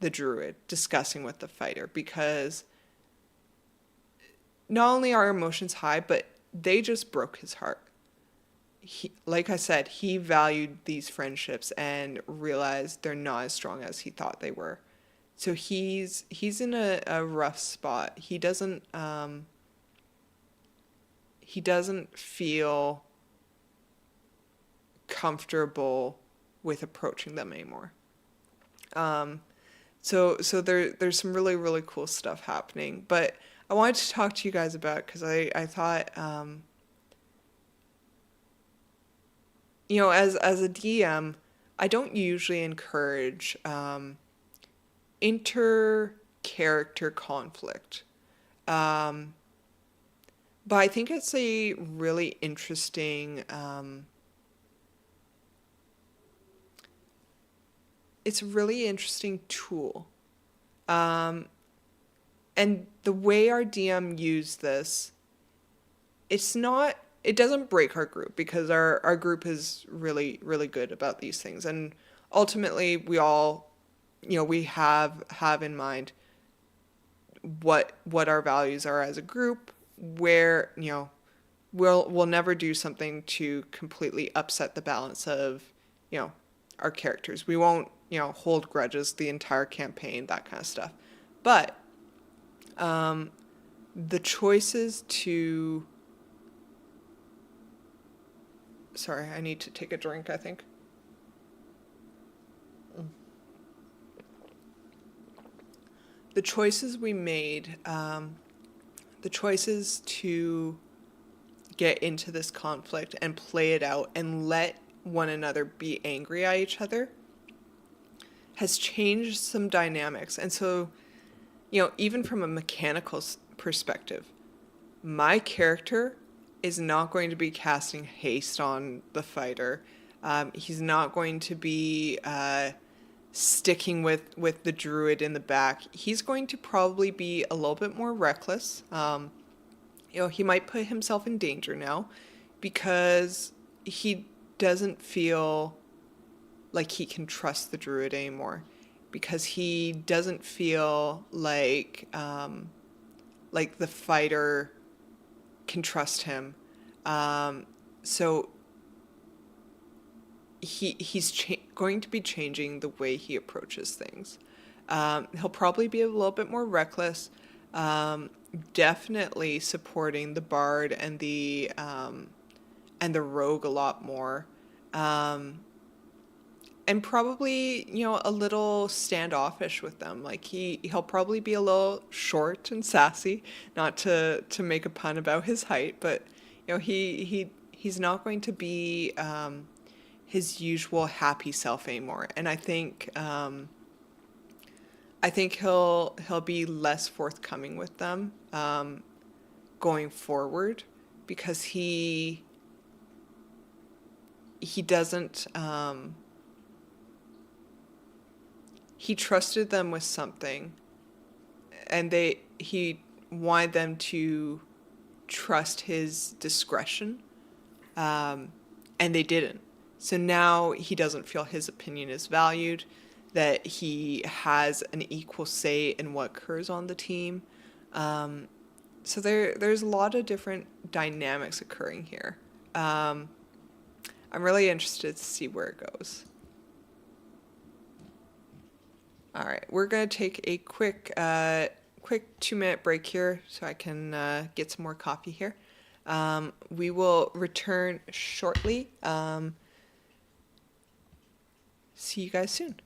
[SPEAKER 1] the druid, discussing with the fighter, because not only are emotions high, but they just broke his heart. Like I said, he valued these friendships and realized they're not as strong as he thought they were. So he's in a rough spot. He doesn't feel comfortable with approaching them anymore. So there's some really, really cool stuff happening. But I wanted to talk to you guys about it because I thought, as a DM, I don't usually encourage inter-character conflict. But I think it's a really interesting tool. And the way our DM used this, it doesn't break our group, because our group is really, really good about these things. And ultimately we all, we have in mind what our values are as a group, where, we'll never do something to completely upset the balance of, our characters. We won't, hold grudges the entire campaign, that kind of stuff. But the choices to... Sorry, I need to take a drink, I think. The choices we made, the choices to get into this conflict and play it out and let one another be angry at each other has changed some dynamics. And so, even from a mechanical perspective, my character is not going to be casting haste on the fighter. He's not going to be sticking with the druid in the back. He's going to probably be a little bit more reckless. He might put himself in danger now because he doesn't feel like he can trust the druid anymore, because he doesn't feel like the fighter can trust him. So he's going to be changing the way he approaches things. He'll probably be a little bit more reckless, definitely supporting the bard and the and the rogue a lot more. And probably, a little standoffish with them. Like he'll probably be a little short and sassy, not to make a pun about his height, but he's not going to be his usual happy self anymore. And I think he'll be less forthcoming with them going forward, because he doesn't he trusted them with something, and he wanted them to trust his discretion, and they didn't. So now he doesn't feel his opinion is valued, that he has an equal say in what occurs on the team. So there's a lot of different dynamics occurring here. I'm really interested to see where it goes. All right, we're going to take a quick 2-minute break here so I can get some more coffee here. We will return shortly. See you guys soon.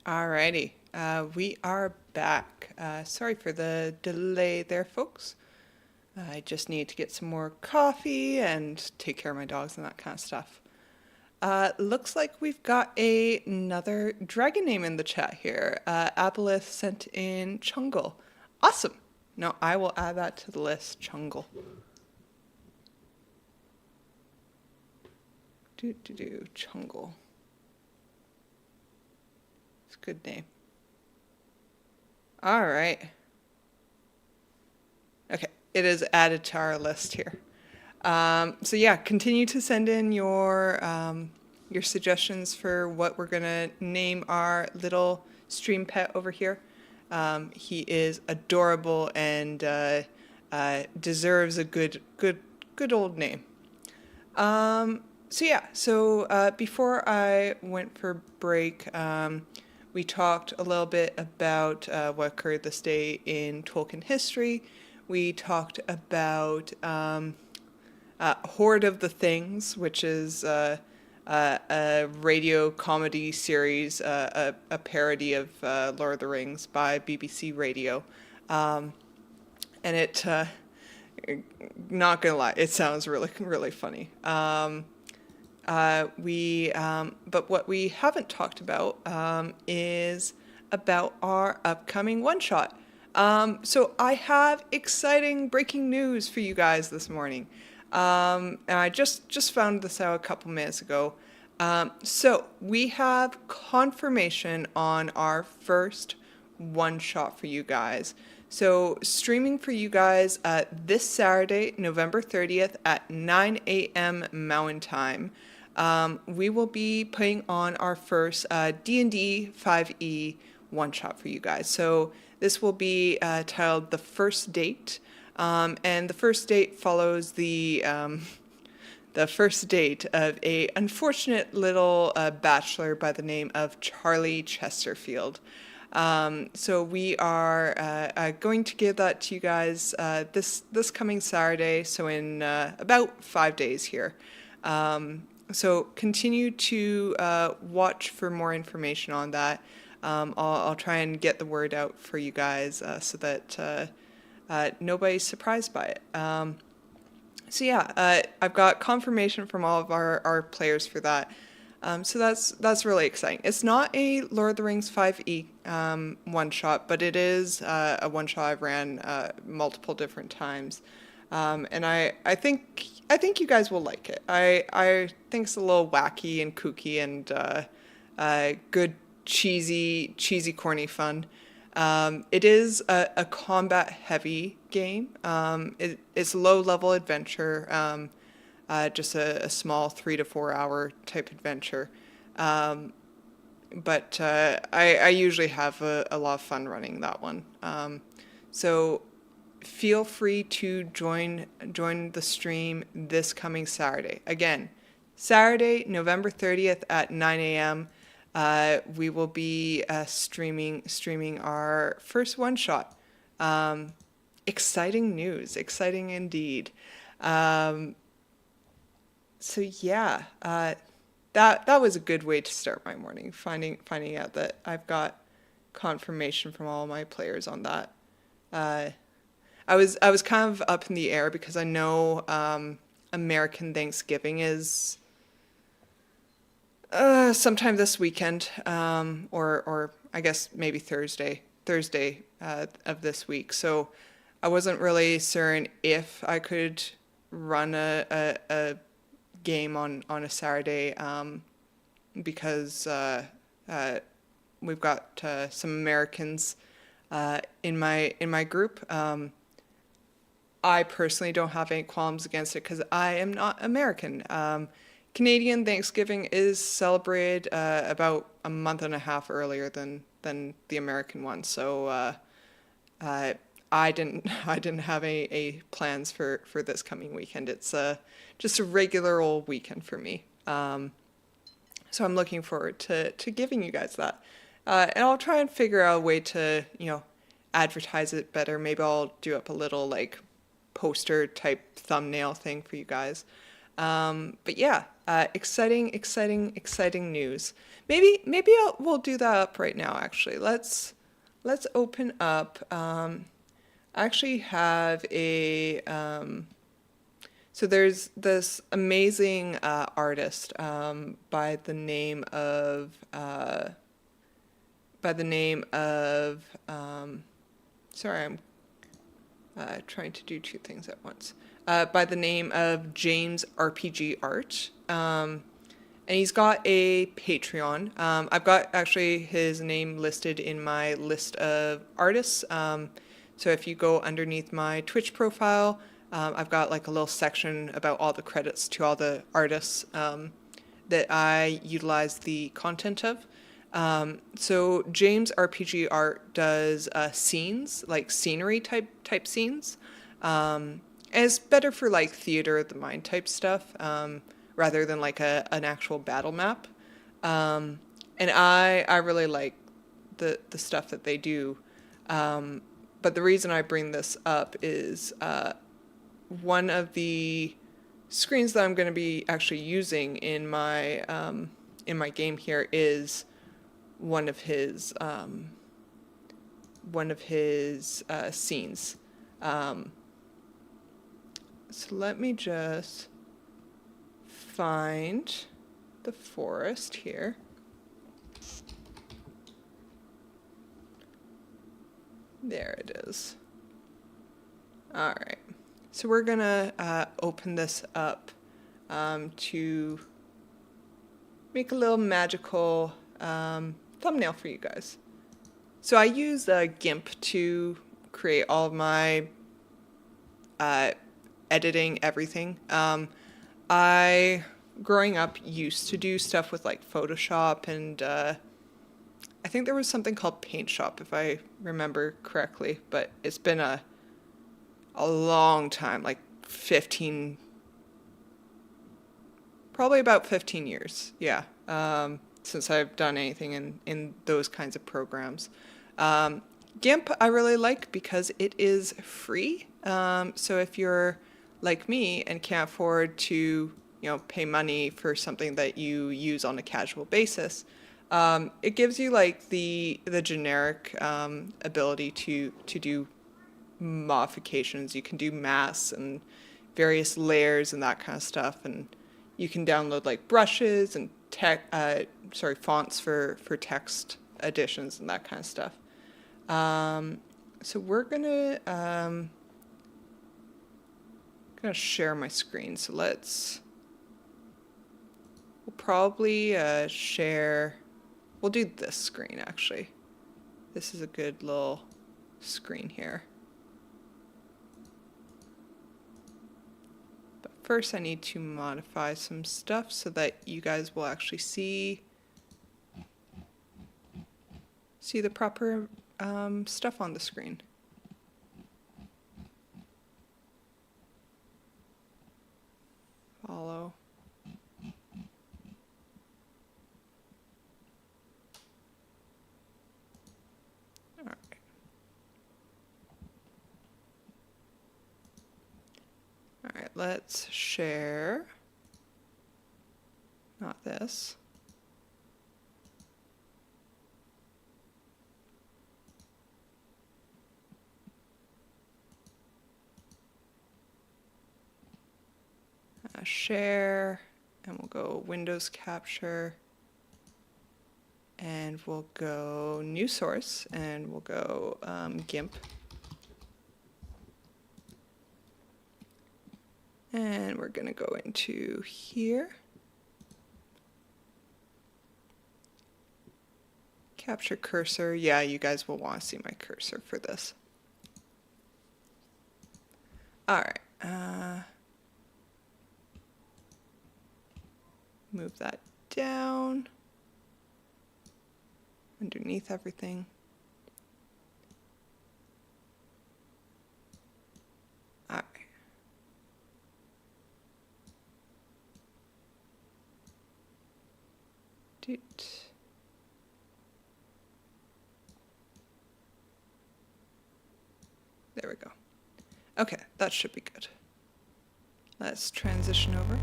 [SPEAKER 1] Alrighty, we are back. Sorry for the delay there, folks. I just need to get some more coffee and take care of my dogs and that kind of stuff. Looks like we've got another dragon name in the chat here. Aboleth sent in Chungle. Awesome. No, I will add that to the list, Chungle. Chungle. It's a good name. All right. Okay, it is added to our list here. So yeah, continue to send in your suggestions for what we're gonna name our little stream pet over here. He is adorable and deserves a good old name. So before I went for break, we talked a little bit about what occurred this day in Tolkien history. We talked about Horde of the Things, which is a radio comedy series, a parody of Lord of the Rings by BBC Radio. And it, not gonna lie, it sounds really funny. But what we haven't talked about is about our upcoming one-shot. So I have exciting breaking news for you guys this morning. And I just found this out a couple minutes ago. So we have confirmation on our first one-shot for you guys. So streaming for you guys this Saturday, November 30th at 9 a.m. Mountain Time. We will be putting on our first D&D 5e one-shot for you guys. So this will be titled The First Date, and the first date follows the first date of a unfortunate little bachelor by the name of Charlie Chesterfield. So we are going to give that to you guys this coming Saturday, so in about 5 days here. So continue to watch for more information on that. I'll try and get the word out for you guys so that nobody's surprised by it. I've got confirmation from all of our players for that. So that's really exciting. It's not a Lord of the Rings 5e one shot, but it is a one shot I've ran multiple different times. And I think you guys will like it. I think it's a little wacky and kooky and good cheesy corny fun. It is a combat heavy game. It's low level adventure. Just a small 3 to 4 hour type adventure. But I usually have a lot of fun running that one. So feel free to join the stream this coming Saturday. Again, Saturday, November 30th at 9 a.m. We will be streaming our first one shot. Exciting news, exciting indeed. So yeah, that was a good way to start my morning, finding out that I've got confirmation from all my players on that. I was kind of up in the air because I know American Thanksgiving is sometime this weekend, or I guess maybe Thursday of this week. So I wasn't really certain if I could run a game on a Saturday, because we've got some Americans in my group. I personally don't have any qualms against it because I am not American. Canadian Thanksgiving is celebrated about a month and a half earlier than the American one, so I didn't have any plans for this coming weekend. It's just a regular old weekend for me. So I'm looking forward to giving you guys that. And I'll try and figure out a way to, advertise it better. Maybe I'll do up a little poster type thumbnail thing for you guys. But yeah, exciting news. Maybe we'll do that up right now. Actually, let's open up. I actually have a so there's this amazing artist by the name of sorry, I'm trying to do two things at once. By the name of James RPG Art. And he's got a Patreon. I've got actually his name listed in my list of artists. So if you go underneath my Twitch profile, I've got like a little section about all the credits to all the artists that I utilize the content of. So James RPG Art does scenes, like scenery type scenes. And it's better for like theater of the mind type stuff, rather than like an actual battle map. And I really like the stuff that they do. But the reason I bring this up is one of the screens that I'm going to be actually using in my game here is one of his scenes. So let me just find the forest here. There it is. All right. So we're gonna open this up to make a little magical thumbnail for you guys. So I use GIMP to create all of my editing everything. I, growing up, used to do stuff with like Photoshop and I think there was something called Paint Shop, if I remember correctly, but it's been a long time, like probably about 15 years, yeah, since I've done anything in those kinds of programs. GIMP I really like because it is free, so if you're like me and can't afford to pay money for something that you use on a casual basis, it gives you like the generic ability to do modifications. You can do masks and various layers and that kind of stuff, and you can download like brushes and fonts for text additions and that kind of stuff. So we're gonna share my screen. So we'll probably share. We'll do this screen actually. This is a good little screen here. But first I need to modify some stuff so that you guys will actually see the proper stuff on the screen. Follow. All right, let's share. Not this. Share, and we'll go Windows Capture, and we'll go New Source, and we'll go GIMP. And we're going to go into here. Capture cursor. Yeah, you guys will want to see my cursor for this. All right. Move that down underneath everything. All right. There we go. Okay, that should be good. Let's transition over.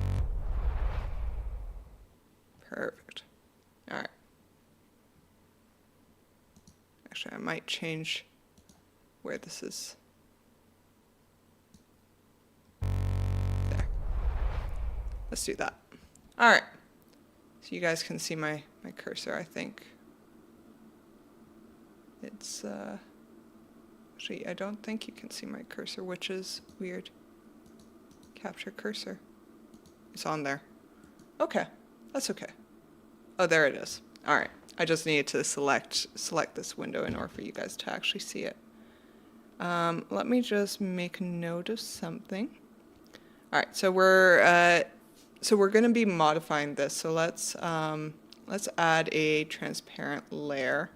[SPEAKER 1] Perfect. All right. Actually, I might change where this is. There. Let's do that. All right. So you guys can see my cursor, I think. It's, actually, I don't think you can see my cursor, which is weird. Capture cursor. It's on there. Okay, that's okay. Oh, there it is. All right. I just needed to select this window in order for you guys to actually see it. Let me just make a note of something. All right, so we're going to be modifying this. So let's add a transparent layer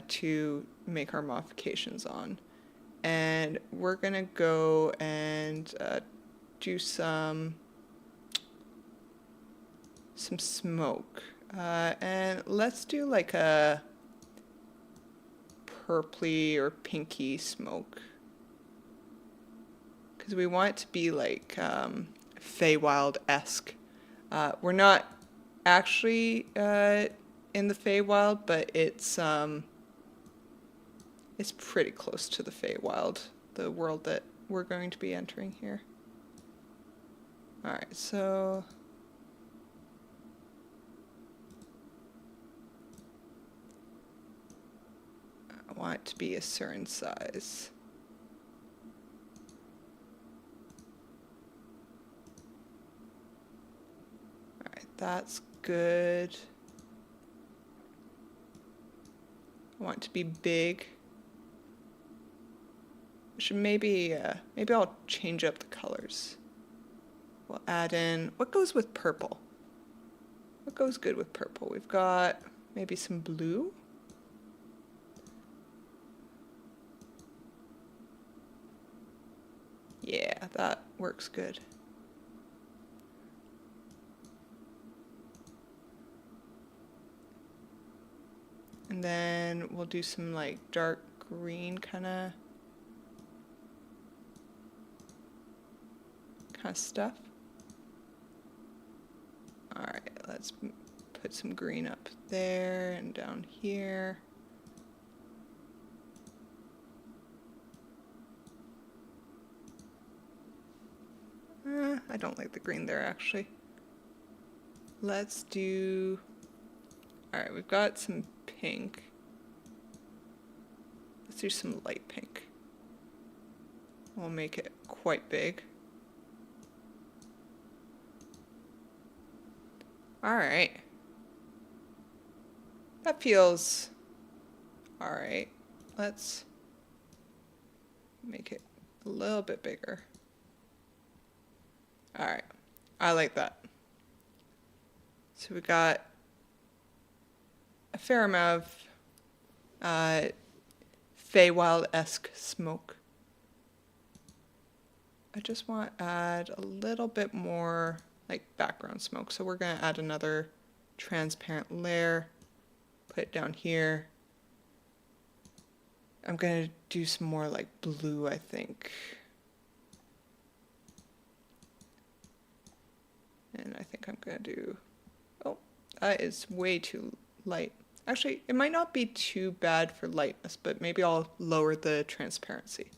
[SPEAKER 1] to make our modifications on, and we're going to go and do some smoke, and let's do like a purpley or pinky smoke, because we want it to be like Feywild-esque. We're not actually in the Feywild, but it's pretty close to the Feywild, the world that we're going to be entering here. All right, so I want it to be a certain size. All right, that's good. I want it to be big. Should maybe I'll change up the colors. We'll add in, what goes with purple? What goes good with purple? We've got maybe some blue. Yeah, that works good. And then we'll do some like dark green kind of stuff. All right, let's put some green up there and down here. I don't like the green there, actually. Let's do... All right, we've got some pink. Let's do some light pink. We'll make it quite big. All right. That feels all right. Let's make it a little bit bigger. All right. I like that. So we got a fair amount of Feywild-esque smoke. I just want to add a little bit more like background smoke. So we're going to add another transparent layer, put it down here. I'm going to do some more like blue, I think. And I think I'm going to do, oh, that is way too light. Actually, it might not be too bad for lightness, but maybe I'll lower the transparency.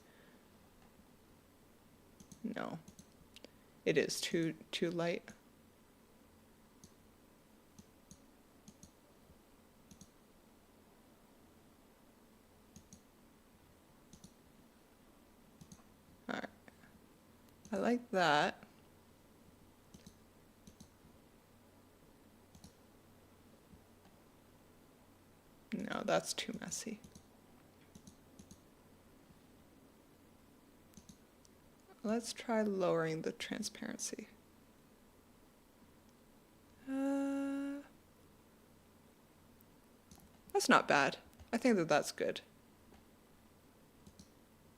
[SPEAKER 1] No, it is too light. All right, I like that. No, that's too messy. Let's try lowering the transparency. That's not bad. I think that that's good.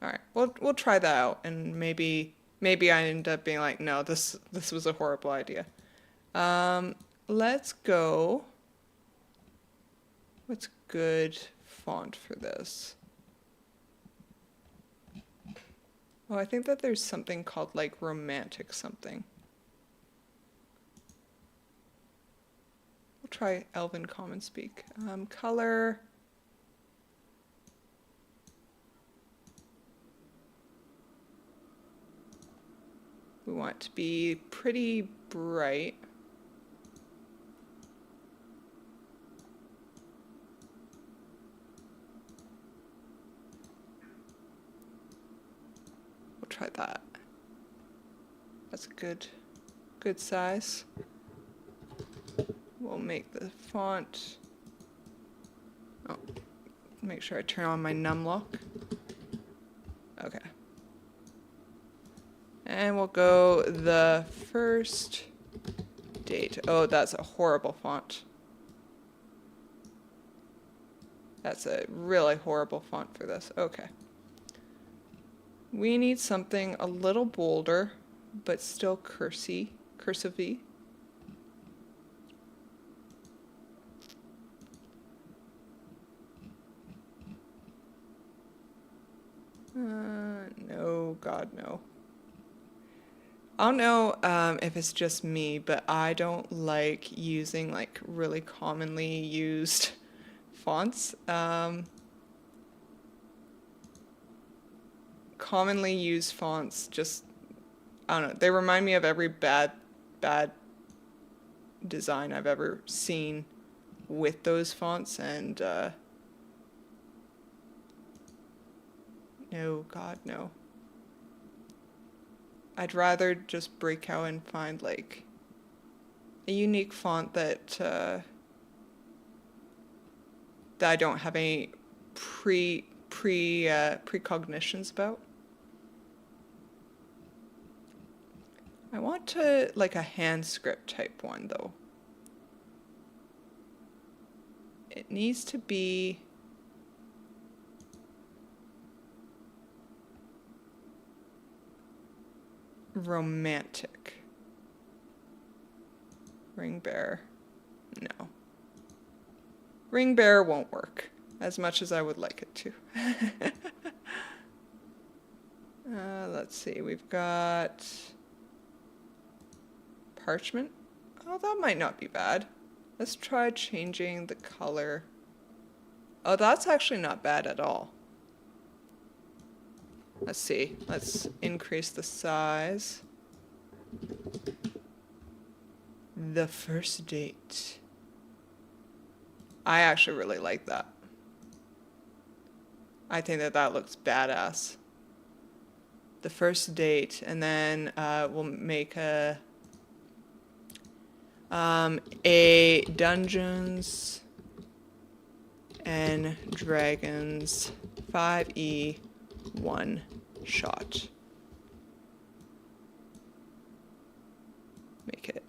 [SPEAKER 1] All right, we'll try that out, and maybe I end up being like, no, this was a horrible idea. Let's go. What's good font for this? Oh, I think that there's something called like romantic something. try Elven Common Speak. Color. We want it to be pretty bright. We'll try that. That's a good size. We'll make the font. Oh, make sure I turn on my num lock. Okay. And we'll go the first date. Oh, that's a horrible font. That's a really horrible font for this. Okay. We need something a little bolder, but still cursive-y. No, God, no. I don't know if it's just me, but I don't like using like really commonly used fonts. Commonly used fonts just, I don't know, they remind me of every bad design I've ever seen with those fonts, and no, God, no. I'd rather just break out and find like a unique font that I don't have any precognitions about. I want to like a hand script type one though. It needs to be romantic. Ring bearer. No. Ring bearer won't work as much as I would like it to. Let's see, we've got parchment. Oh, that might not be bad. Let's try changing the color. Oh, that's actually not bad at all. Let's see. Let's increase the size. The first date. I actually really like that. I think that looks badass. The first date, and then we'll make a Dungeons and Dragons 5e one shot. Make it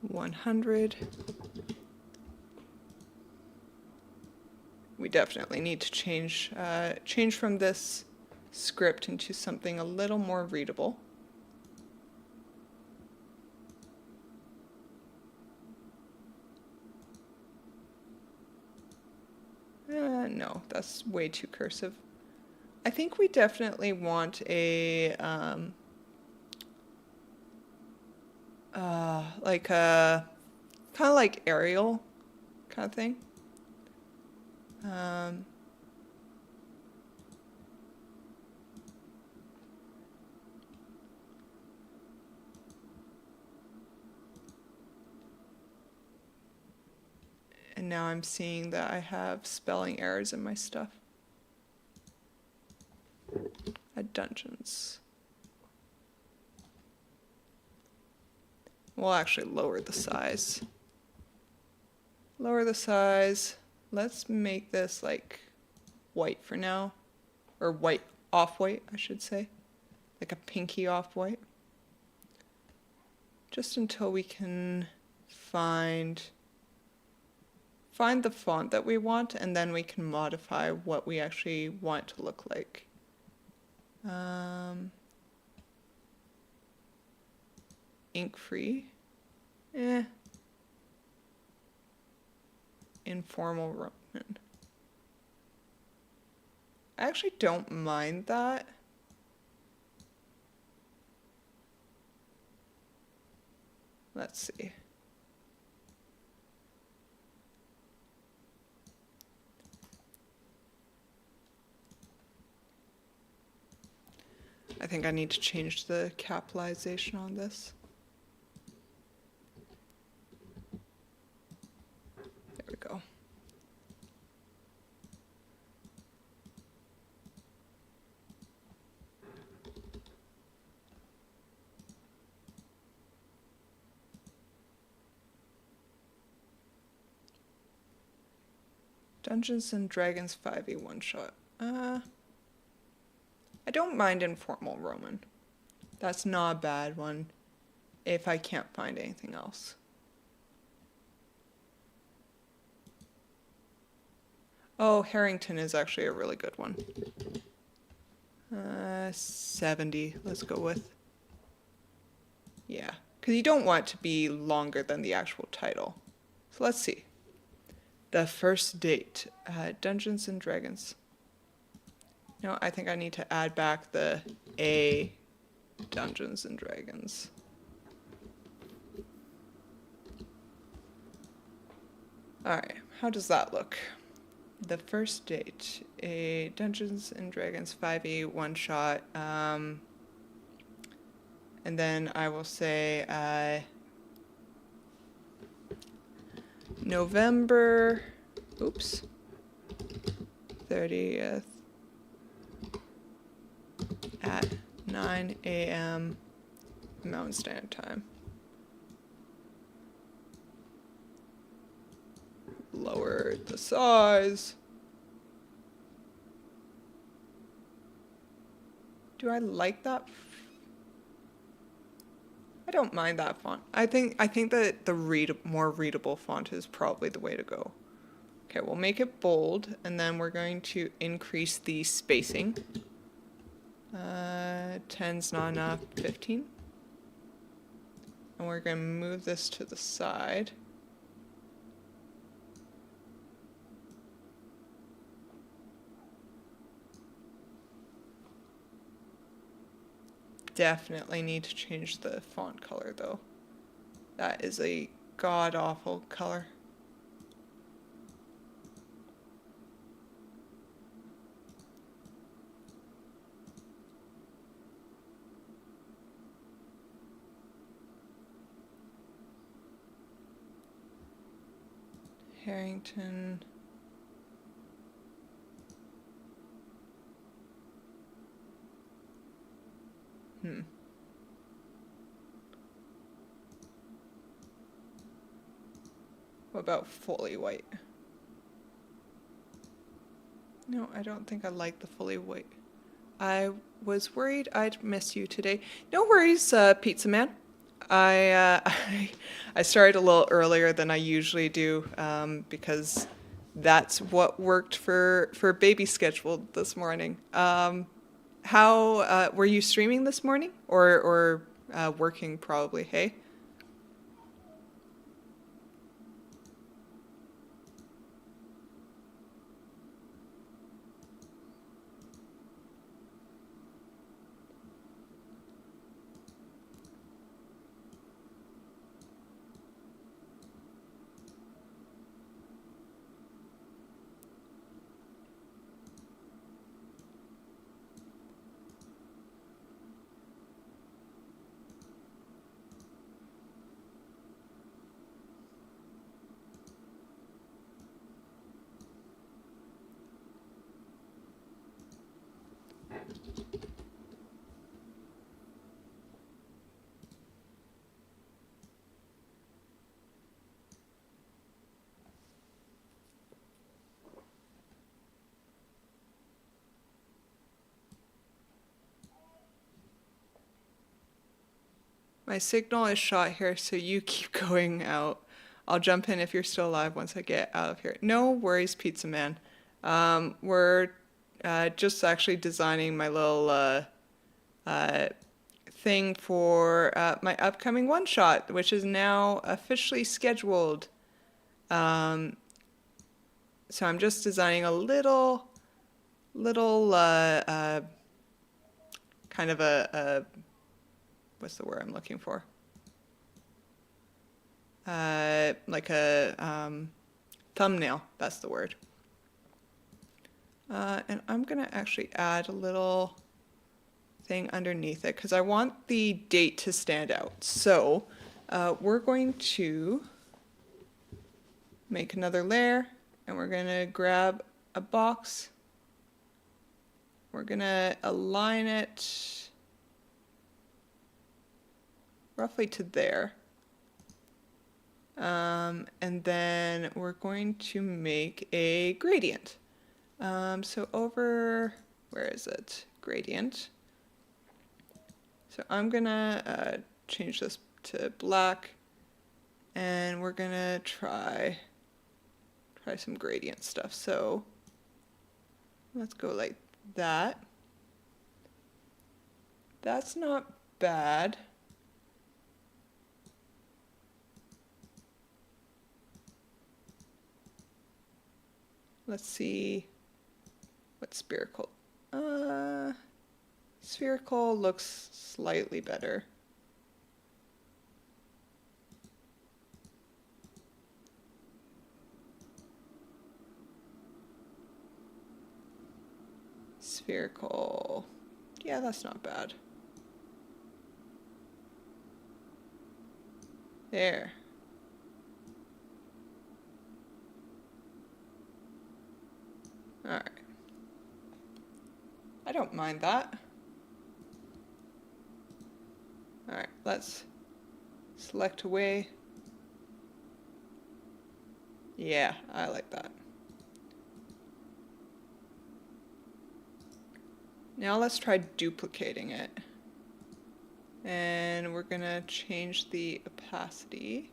[SPEAKER 1] 100. We definitely need to change from this script into something a little more readable. No, that's way too cursive. I think we definitely want a like a kind of like Arial kind of thing. And now I'm seeing that I have spelling errors in my stuff. Dungeons. We'll actually lower the size. Lower the size. Let's make this like white for now. Or white, off-white, I should say. Like a pinky off-white. Just until we can find the font that we want, and then we can modify what we actually want to look like. Ink free. Informal Roman. I actually don't mind that. Let's see. I think I need to change the capitalization on this. There we go. Dungeons and Dragons 5e one-shot. I don't mind informal Roman. That's not a bad one if I can't find anything else. Oh, Harrington is actually a really good one. 70, let's go with. Yeah, because you don't want it to be longer than the actual title. So let's see. The First Date, Dungeons and Dragons. No, I think I need to add back the A Dungeons and Dragons. Alright, how does that look? The First Date, a Dungeons and Dragons 5e one-shot. And then I will say November, 30th at 9 a.m. Mountain Standard Time. Lower the size. Do I like that? I don't mind that font. I think that the more readable font is probably the way to go. Okay, we'll make it bold, and then we're going to increase the spacing. 10's not enough, 15. And we're going to move this to the side. Definitely need to change the font color though. That is a god-awful color. Harrington. What about fully white? No, I don't think I like the fully white. I was worried I'd miss you today. No worries, Pizza Man. I started a little earlier than I usually do because that's what worked for baby schedule this morning. How were you streaming this morning or working probably? Hey. My signal is shot here, so you keep going out. I'll jump in if you're still alive once I get out of here. No worries, Pizza Man. We're just actually designing my little thing for my upcoming one-shot, which is now officially scheduled. So I'm just designing a little kind of a what's the word I'm looking for? like a thumbnail, that's the word. And I'm going to actually add a little thing underneath it because I want the date to stand out. So we're going to make another layer, and we're going to grab a box. We're going to align it roughly to there. And then we're going to make a gradient. So over, where is it? Gradient. So I'm gonna change this to black, and we're gonna try some gradient stuff. So let's go like that. That's not bad. Let's see what spherical. Spherical looks slightly better. Spherical. Yeah, that's not bad. There. All right. I don't mind that. All right, let's select away. Yeah, I like that. Now let's try duplicating it. And we're gonna change the opacity.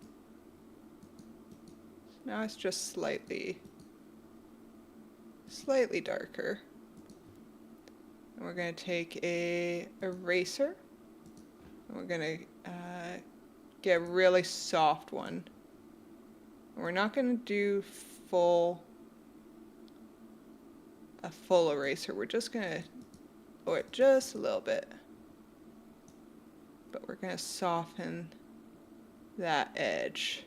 [SPEAKER 1] So now it's just slightly darker. And we're gonna take a eraser, and we're gonna get a really soft one. And we're not gonna do a full eraser. We're just gonna lower it just a little bit. But we're gonna soften that edge.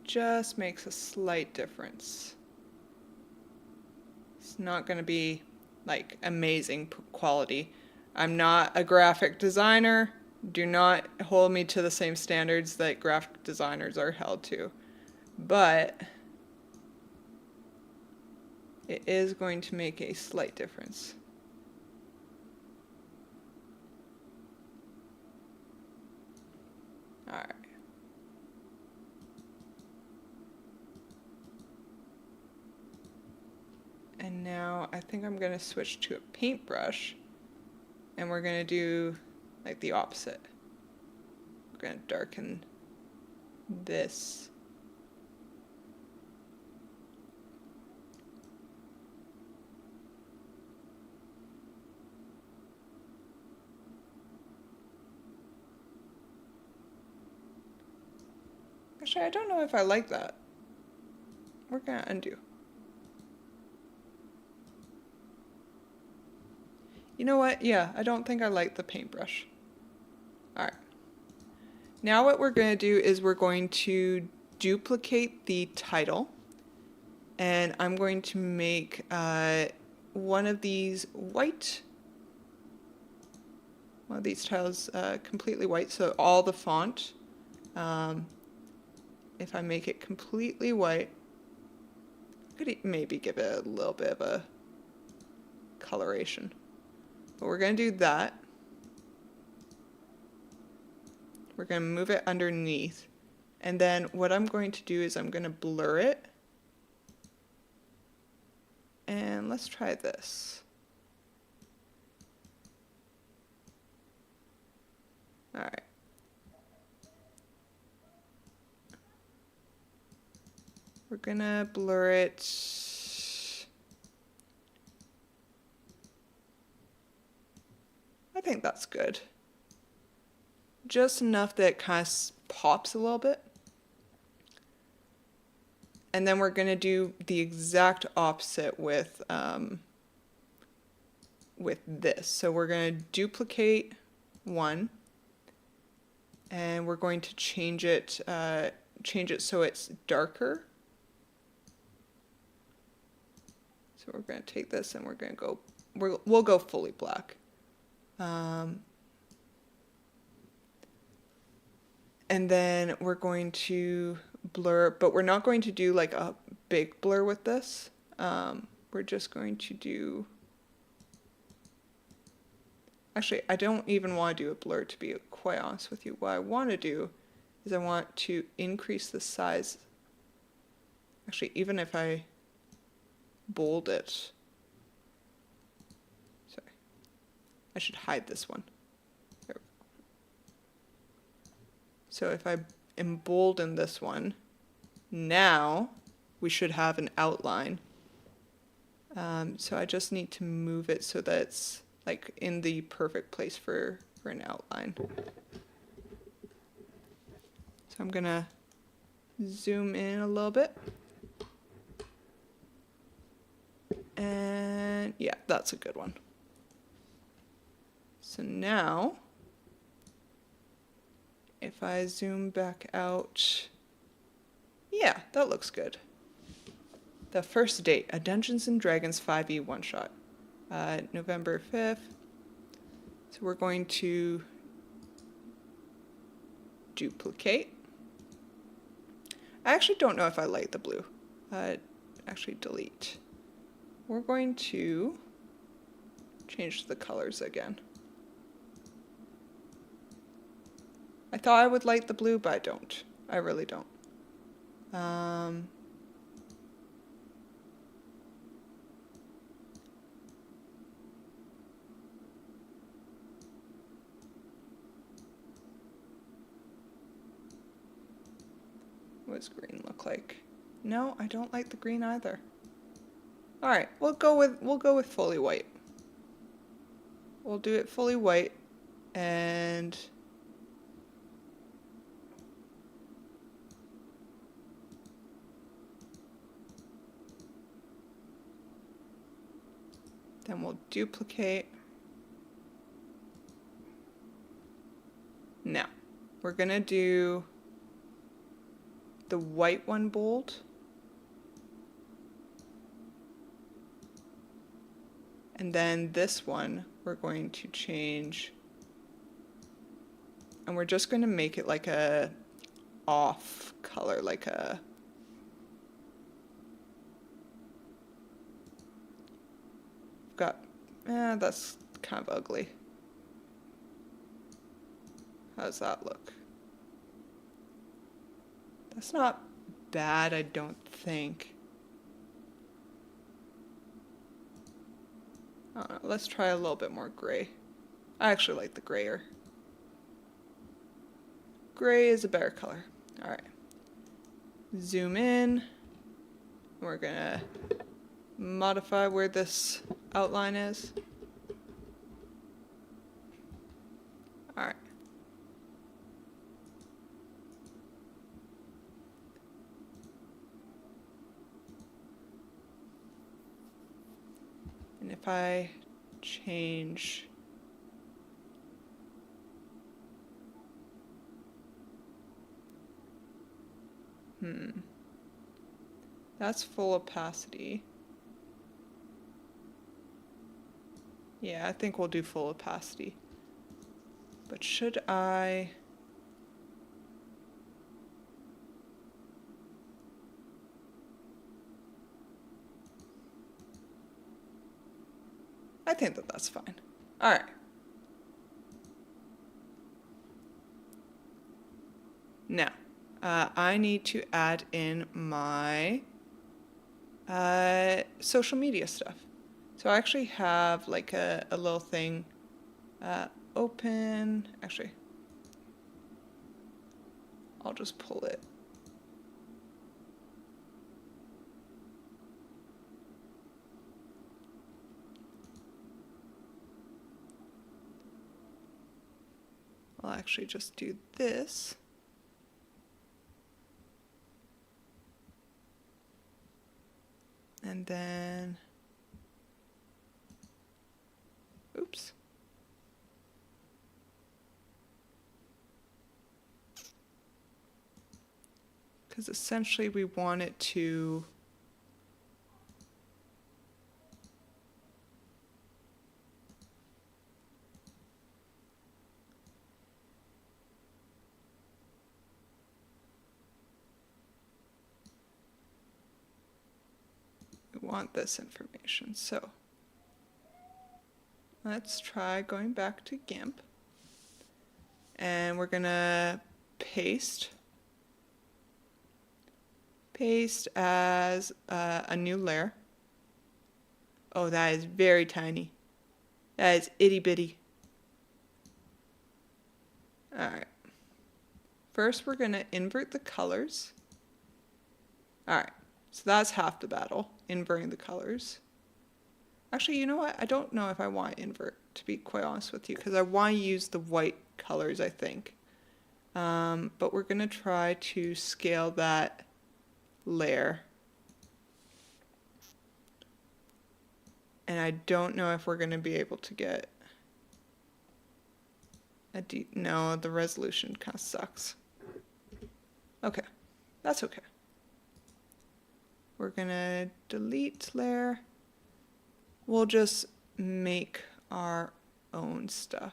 [SPEAKER 1] Just makes a slight difference. It's not going to be like amazing quality. I'm not a graphic designer. Do not hold me to the same standards that graphic designers are held to. But it is going to make a slight difference. All right. And now I think I'm going to switch to a paintbrush, and we're going to do like the opposite. We're going to darken this. Actually, I don't know if I like that. We're going to undo. You know what? Yeah, I don't think I like the paintbrush. All right. Now what we're going to do is we're going to duplicate the title, and I'm going to make one of these white. One of these tiles completely white, so all the font. If I make it completely white, I could maybe give it a little bit of a coloration. But we're going to do that. We're going to move it underneath. And then what I'm going to do is I'm going to blur it. And let's try this. All right. We're going to blur it. I think that's good. Just enough that it kind of pops a little bit. And then we're going to do the exact opposite with this. So we're going to duplicate one, and we're going to change it so it's darker. So we're going to take this and we're going to go, we'll go fully black. And then we're going to blur, but we're not going to do like a big blur with this. We're just going to do, actually, I don't even want to do a blur, to be quite honest with you. What I want to do is I want to increase the size. Actually, even if I bold it, sorry, I should hide this one. There we go. So if I embolden this one, now we should have an outline. So I just need to move it so that it's like in the perfect place for an outline. So I'm gonna zoom in a little bit. And yeah, that's a good one. So now, if I zoom back out, yeah, that looks good. The first date, a Dungeons & Dragons 5e one-shot, November 5th. So we're going to duplicate. I actually don't know if I like the blue. Actually delete. We're going to change the colors again. I thought I would like the blue, but I don't. I really don't. What does green look like? No, I don't like the green either. All right, we'll go with fully white. We'll do it fully white, and then we'll duplicate. Now, we're gonna do the white one bold. And then this one, we're going to change, and we're just going to make it like a off color, like a, that's kind of ugly. How does that look? That's not bad, I don't think. I don't know, let's try a little bit more gray. I actually like the grayer. Gray is a better color. All right. Zoom in. We're gonna modify where this outline is. All right. And if I change that's full opacity. Yeah, I think we'll do full opacity. But should I think that that's fine. All right. Now, I need to add in my social media stuff. So I actually have like a little thing open. Actually, I'll just pull it. I'll actually just do this. And then, oops. Because essentially we want it to want this information. So let's try going back to GIMP, and we're gonna paste as a new layer. Oh, that is very tiny. That is itty bitty. All right. First, we're gonna invert the colors. All right. So that's half the battle, inverting the colors. Actually, you know what? I don't know if I want to invert, to be quite honest with you, because I want to use the white colors, I think. But we're going to try to scale that layer. And I don't know if we're going to be able to get a no, the resolution kind of sucks. Okay, that's okay. We're gonna delete layer. We'll just make our own stuff.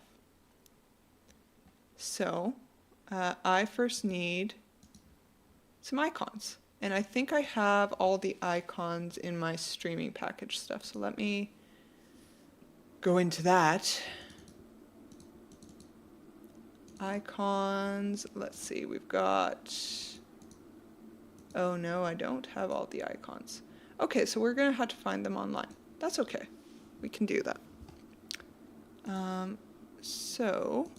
[SPEAKER 1] So I first need some icons. And I think I have all the icons in my streaming package stuff. So let me go into that. Icons, let's see, we've got, oh no, I don't have all the icons. Okay, so we're gonna have to find them online. That's okay, we can do that. So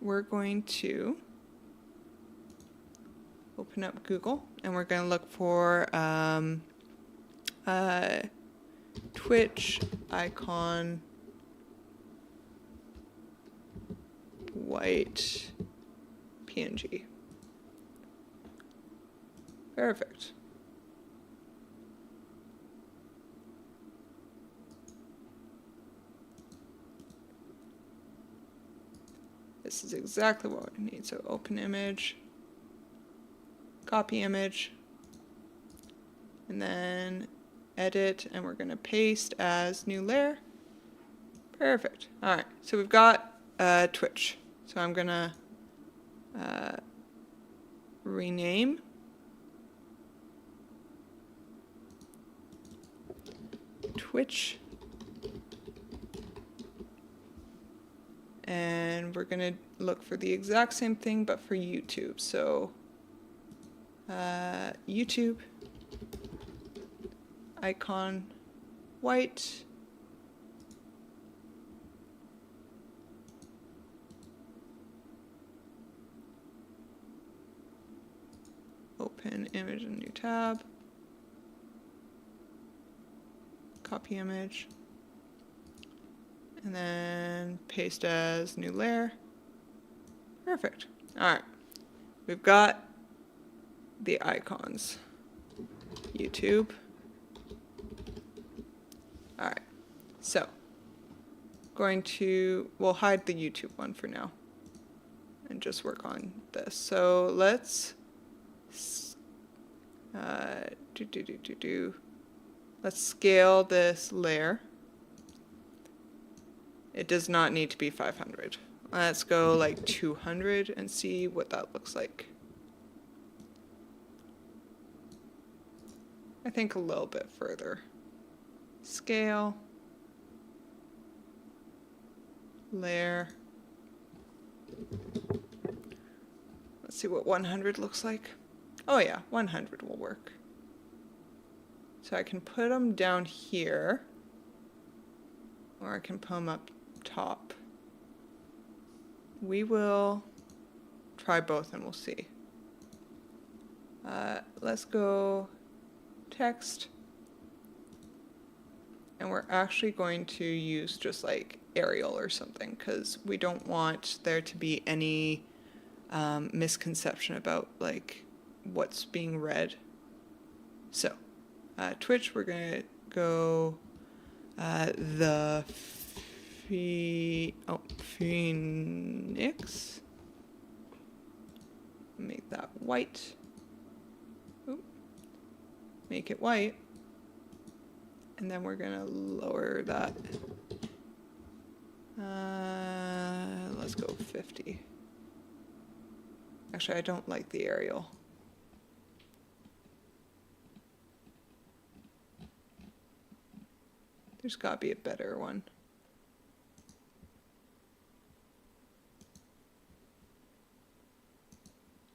[SPEAKER 1] we're going to open up Google and we're going to look for Twitch icon white PNG. Perfect. This is exactly what we need. So open image, copy image, and then edit, and we're going to paste as new layer. Perfect. All right, so we've got Twitch. So I'm going to rename Twitch, and we're going to look for the exact same thing but for YouTube. So YouTube icon white, open image in new tab, copy image, and then paste as new layer. Perfect. All right, we've got the icons. YouTube. All right, so we'll hide the YouTube one for now and just work on this. So let's let's scale this layer. It does not need to be 500. Let's go like 200 and see what that looks like. I think a little bit further. Scale, layer. Let's see what 100 looks like. Oh yeah, 100 will work. So I can put them down here, or I can put them up top. We will try both and we'll see. Let's go text. And we're actually going to use just like Arial or something because we don't want there to be any misconception about like what's being read. So Twitch, we're gonna go the Phoenix. Make that white. Oop. Make it white. And then we're gonna lower that. Let's go 50. Actually, I don't like the Arial. There's gotta be a better one.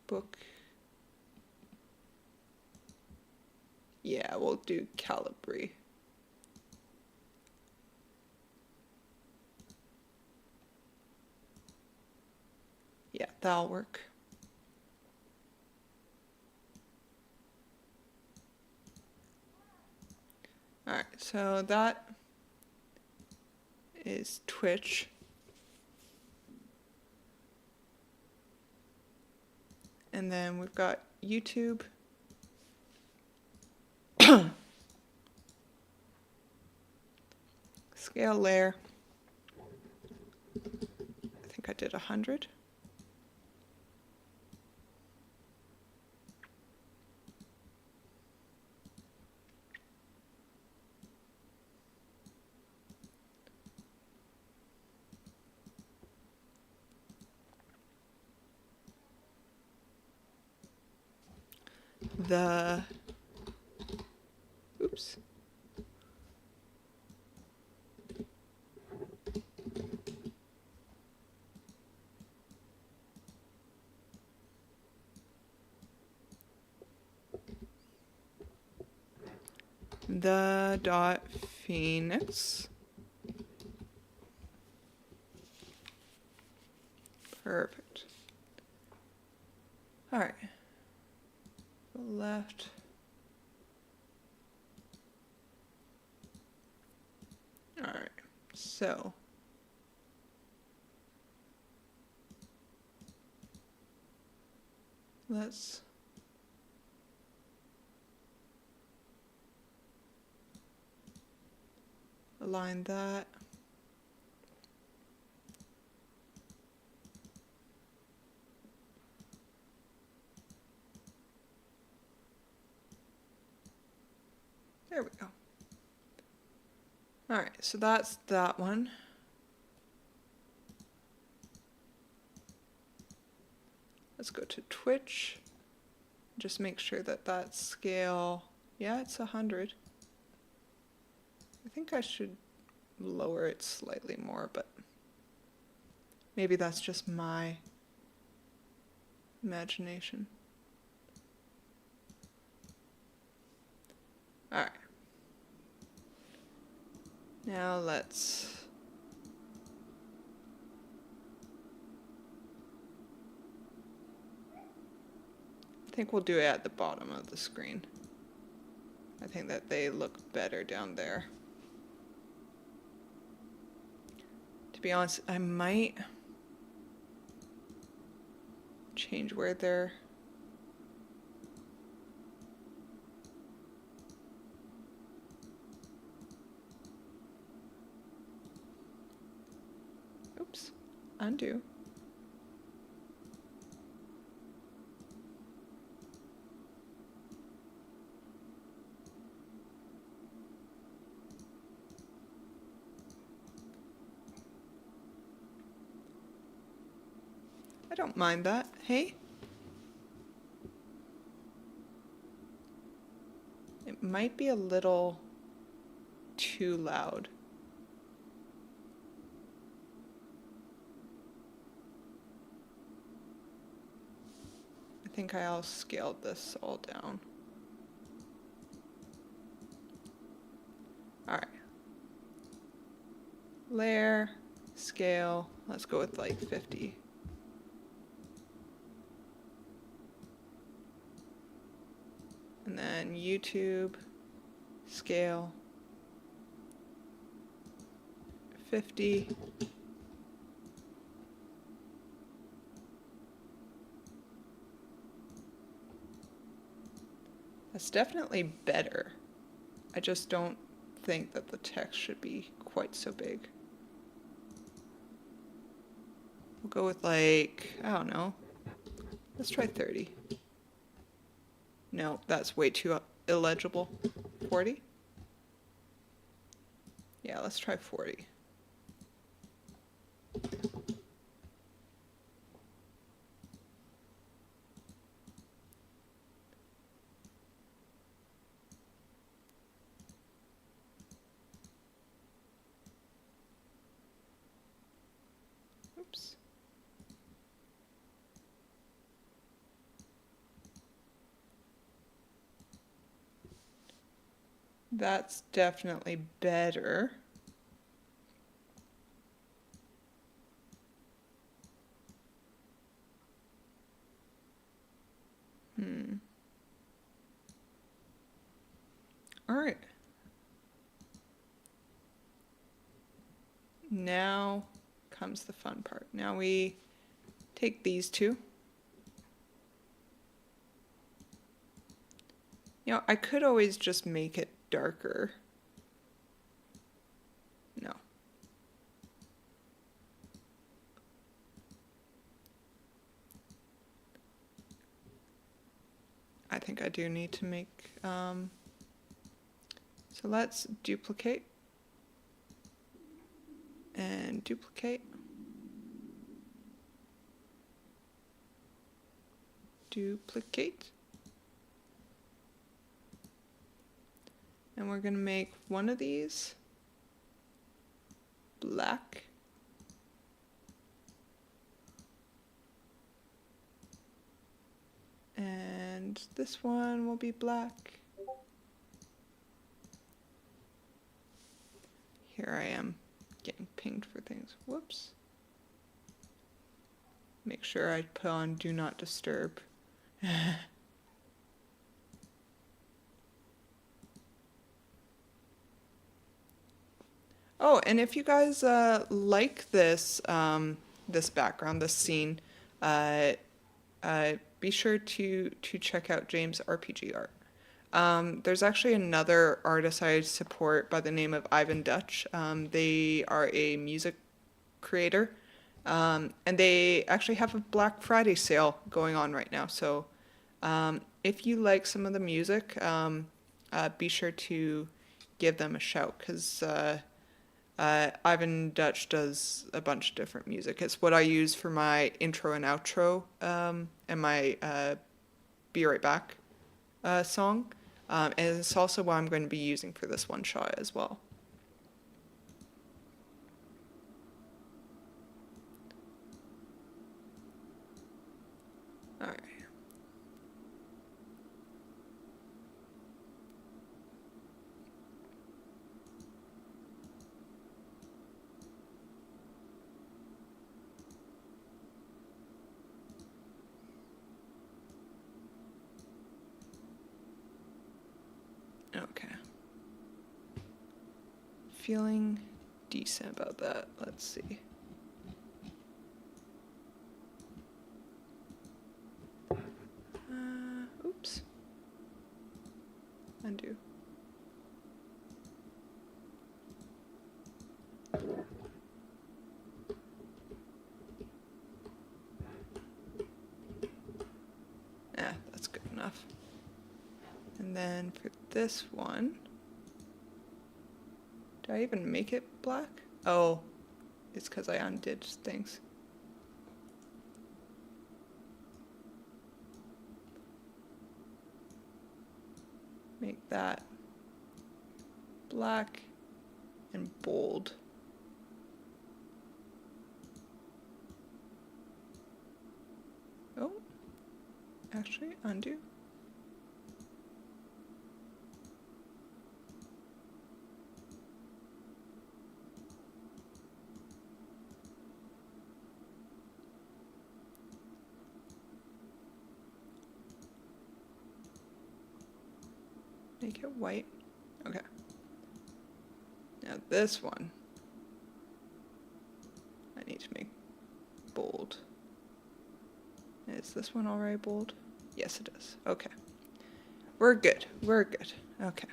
[SPEAKER 1] Book. Yeah, we'll do Calibri. Yeah, that'll work. All right, so that is Twitch. And then we've got YouTube. Scale layer. I think I did 100. Oops. The dot Phoenix. Perfect. All right. Go left. All right. So let's align that. There we go. All right, so that's that one. Let's go to Twitch. Just make sure that that scale, yeah, it's 100. I think I should lower it slightly more, but maybe that's just my imagination. All right. Now let's I think we'll do it at the bottom of the screen. I think that they look better down there. To be honest, I might change where they're oops, undo. I don't mind that. Hey? It might be a little too loud. I think I'll scale this all down. All right. Layer, scale, let's go with like 50. And then YouTube, scale, 50. It's definitely better. I just don't think that the text should be quite so big. We'll go with like, I don't know. Let's try 30. No, that's way too illegible. 40? Yeah, let's try 40. Oops. That's definitely better. All right. Now comes the fun part. Now we take these two. You know, I could always just make it darker. No. I think I do need to make, so let's duplicate and duplicate. Duplicate. And we're going to make one of these black. And this one will be black. Here I am getting pinged for things. Whoops. Make sure I put on do not disturb. Oh, and if you guys like this this background, this scene, be sure to check out James' RPG art. There's actually another artist I support by the name of Ivan Dutch. They are a music creator, and they actually have a Black Friday sale going on right now. So if you like some of the music, be sure to give them a shout, because Ivan Dutch does a bunch of different music. It's what I use for my intro and outro and my Be Right Back song. And it's also what I'm going to be using for this one shot as well. All right. Okay. Feeling decent about that. Let's see. Oops. Undo. That's good enough. And then for this one, did I even make it black? Oh, it's because I undid things. Make that black and bold. Oh, actually undo. Make it white. Okay. Now this one, I need to make bold. Is this one already bold? Yes, it is. Okay. We're good. We're good. Okay.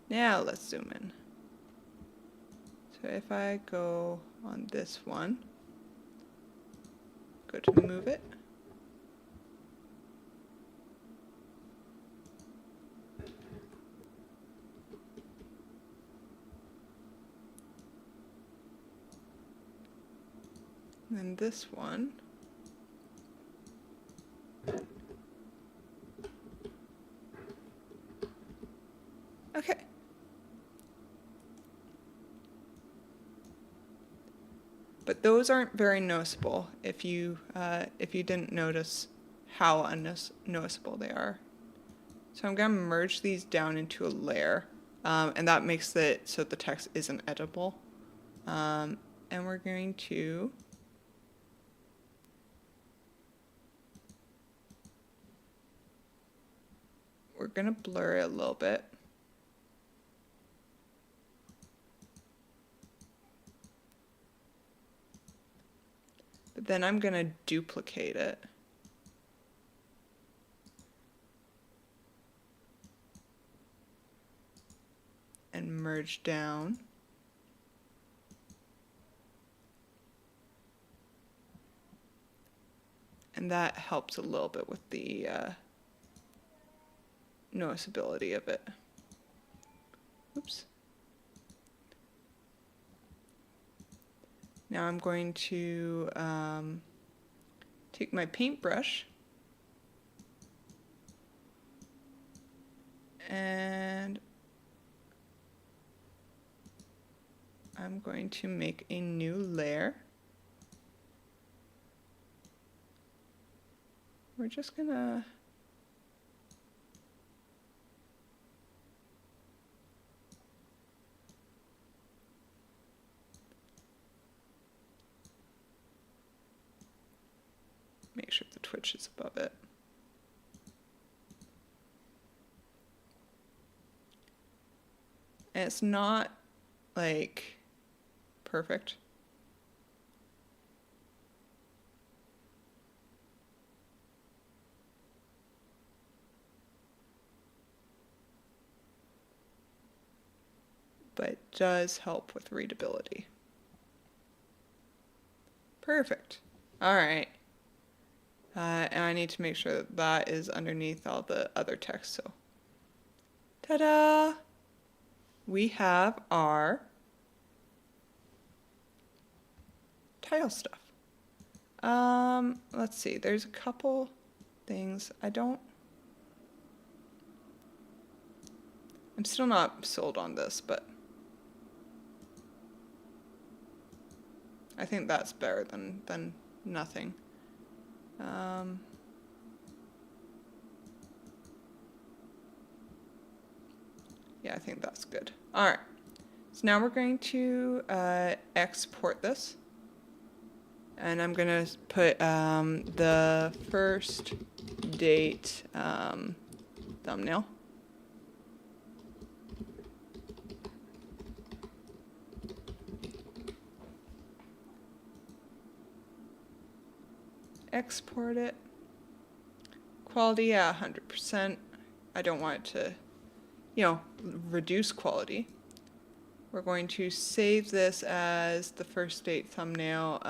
[SPEAKER 1] Now let's zoom in. So if I go on this one, go to move it. And then this one. Okay. But those aren't very noticeable if you didn't notice how unnoticeable they are. So I'm going to merge these down into a layer, and that makes it so the text isn't editable. And we're going to blur it a little bit. But then I'm going to duplicate it. And merge down. And that helps a little bit with the noticeability of it. Oops. Now I'm going to take my paintbrush and I'm going to make a new layer. We're just gonna make sure the twitch is above it. And it's not like perfect. But does help with readability. Perfect. All right. And I need to make sure that that is underneath all the other text. So, ta-da! We have our title stuff. Let's see. There's a couple things I'm still not sold on this, but I think that's better than nothing. Yeah, I think that's good. All right. So now we're going to export this. And I'm going to put the first date thumbnail. Export it. Quality, yeah, 100%. I don't want it to, reduce quality. We're going to save this as the first date thumbnail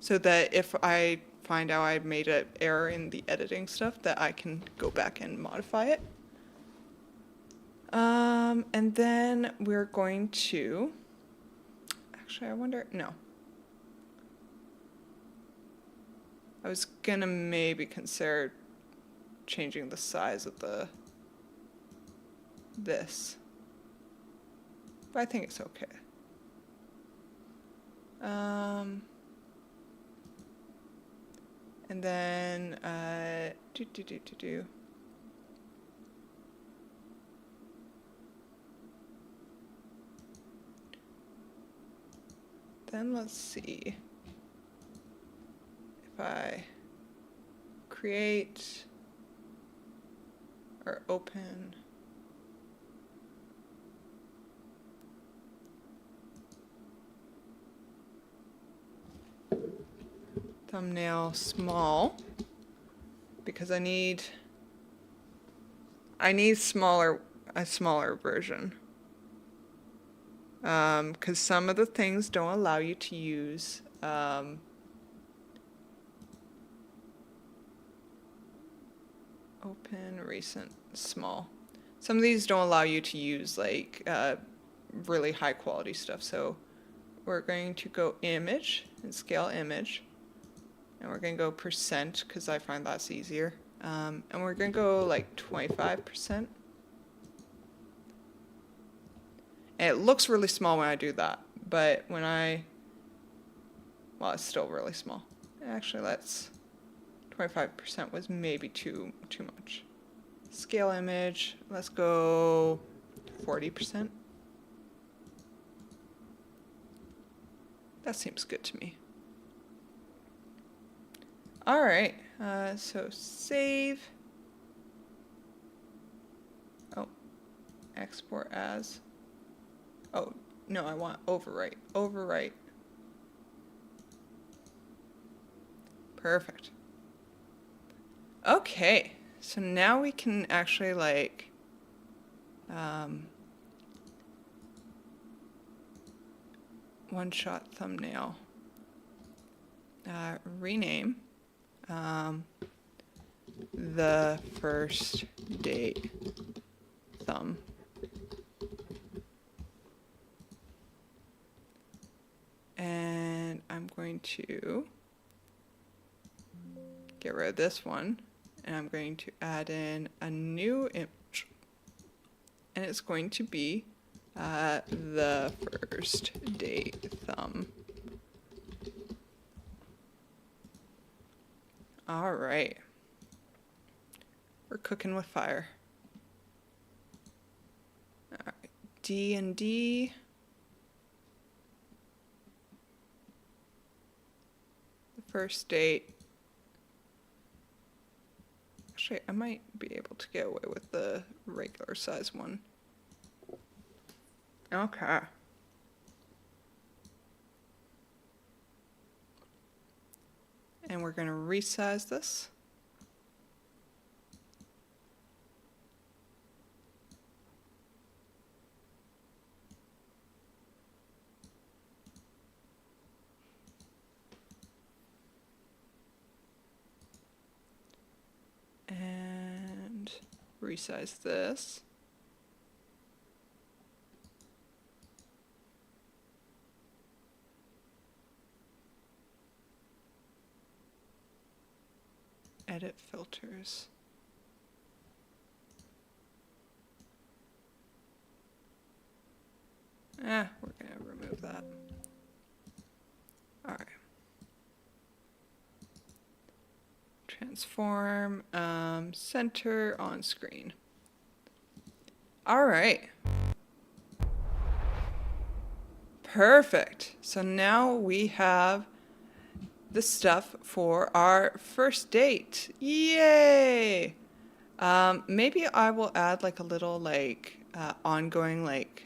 [SPEAKER 1] so that if I find out I made an error in the editing stuff, that I can go back and modify it. And then we're going to, actually, I wonder, no. I was gonna maybe consider changing the size of this, but I think it's okay. And then Then let's see if I create or open thumbnail small. because I need a smaller version. Because some of the things don't allow you to use open, recent, small. Some of these don't allow you to use like really high quality stuff. So we're going to go image and scale image. And we're going to go percent because I find that's easier. And we're going to go like 25%. And it looks really small when I do that. But when well, it's still really small. Actually, 25% was maybe too much. Scale image, let's go 40%. That seems good to me. All right, so save. Oh, export as. Oh, no, I want overwrite. Overwrite. Perfect. Okay, so now we can actually like one-shot thumbnail. Rename the first date thumb. And I'm going to get rid of this one, and I'm going to add in a new image, and it's going to be the first date thumb. All right, we're cooking with fire. All right, D&D. The first date. Actually, I might be able to get away with the regular size one. Okay. And we're going to resize this. And resize this. Edit filters. We're going to remove that. All right. Transform, center on screen. All right. Perfect. So now we have the stuff for our first date. Yay! Maybe I will add like a little like ongoing like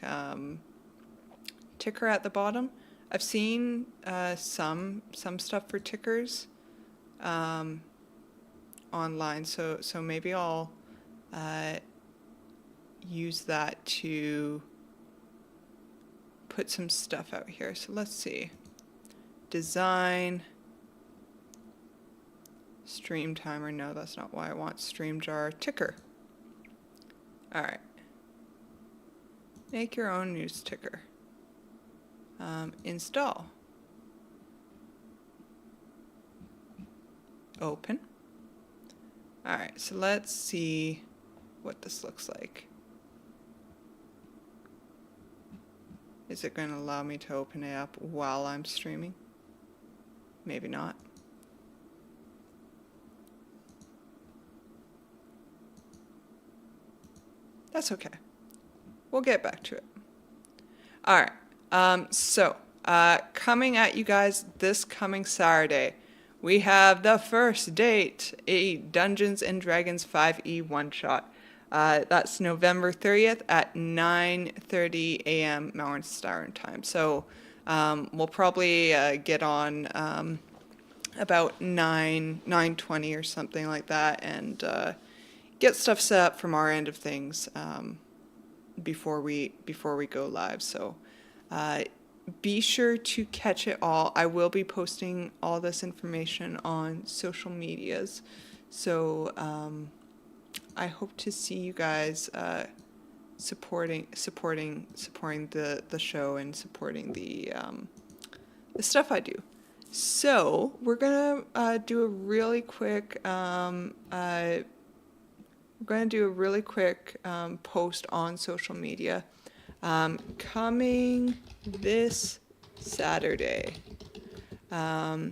[SPEAKER 1] ticker at the bottom. I've seen some stuff for tickers online, so maybe I'll use that to put some stuff out here. So let's see. Design. Stream timer, no, that's not why I want stream jar ticker. All right. Make your own news ticker. Install. Open. All right, so let's see what this looks like. Is it going to allow me to open it up while I'm streaming? Maybe not. That's okay. We'll get back to it. All right. So coming at you guys this coming Saturday, we have the first date, a Dungeons and Dragons 5e one-shot. That's November 30th at 9:30 a.m. Mountain Standard Time. So we'll probably get on about 9:20 or something like that, and get stuff set up from our end of things before we go live. So be sure to catch it all. I will be posting all this information on social medias, so I hope to see you guys supporting the show and supporting the stuff I do. So we're gonna do a really quick post on social media. Coming this Saturday, our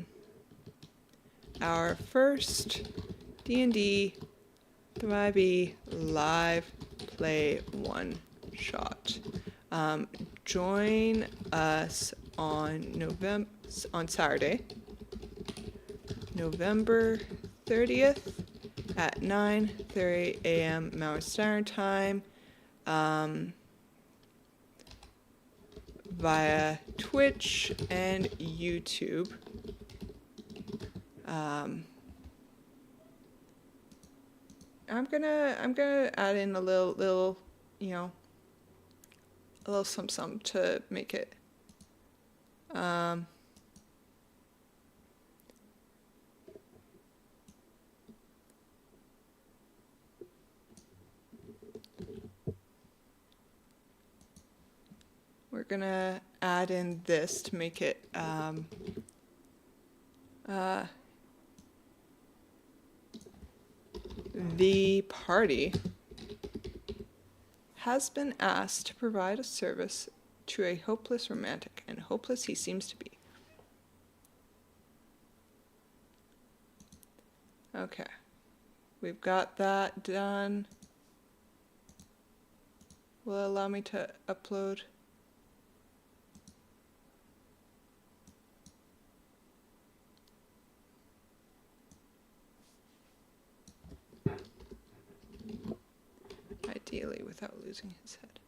[SPEAKER 1] first D&D 5e live play one shot. Join us on Saturday, November 30th at 9:30 a.m. Mountain Standard Time, via Twitch and YouTube. I'm gonna add in a little a little something to make it we're gonna add in this to make it the party has been asked to provide a service to a hopeless romantic, and hopeless he seems to be. Okay, we've got that done. Will it allow me to upload? Ideally, without losing his head.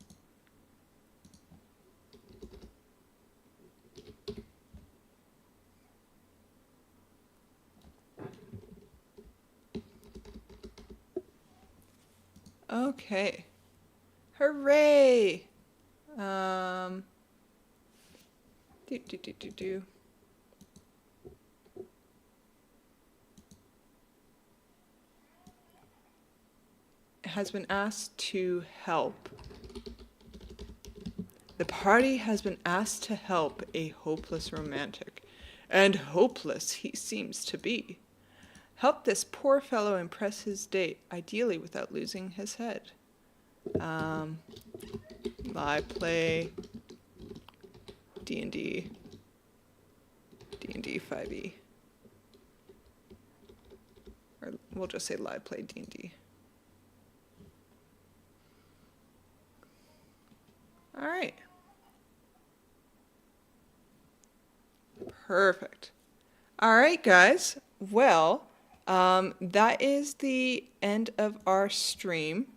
[SPEAKER 1] Okay. Hooray! Has been asked to help. The party has been asked to help a hopeless romantic, and hopeless he seems to be. Help this poor fellow impress his date, ideally without losing his head. Live play D&D 5e. Or we'll just say live play D&D. All right. Perfect. All right, guys. Well, that is the end of our stream.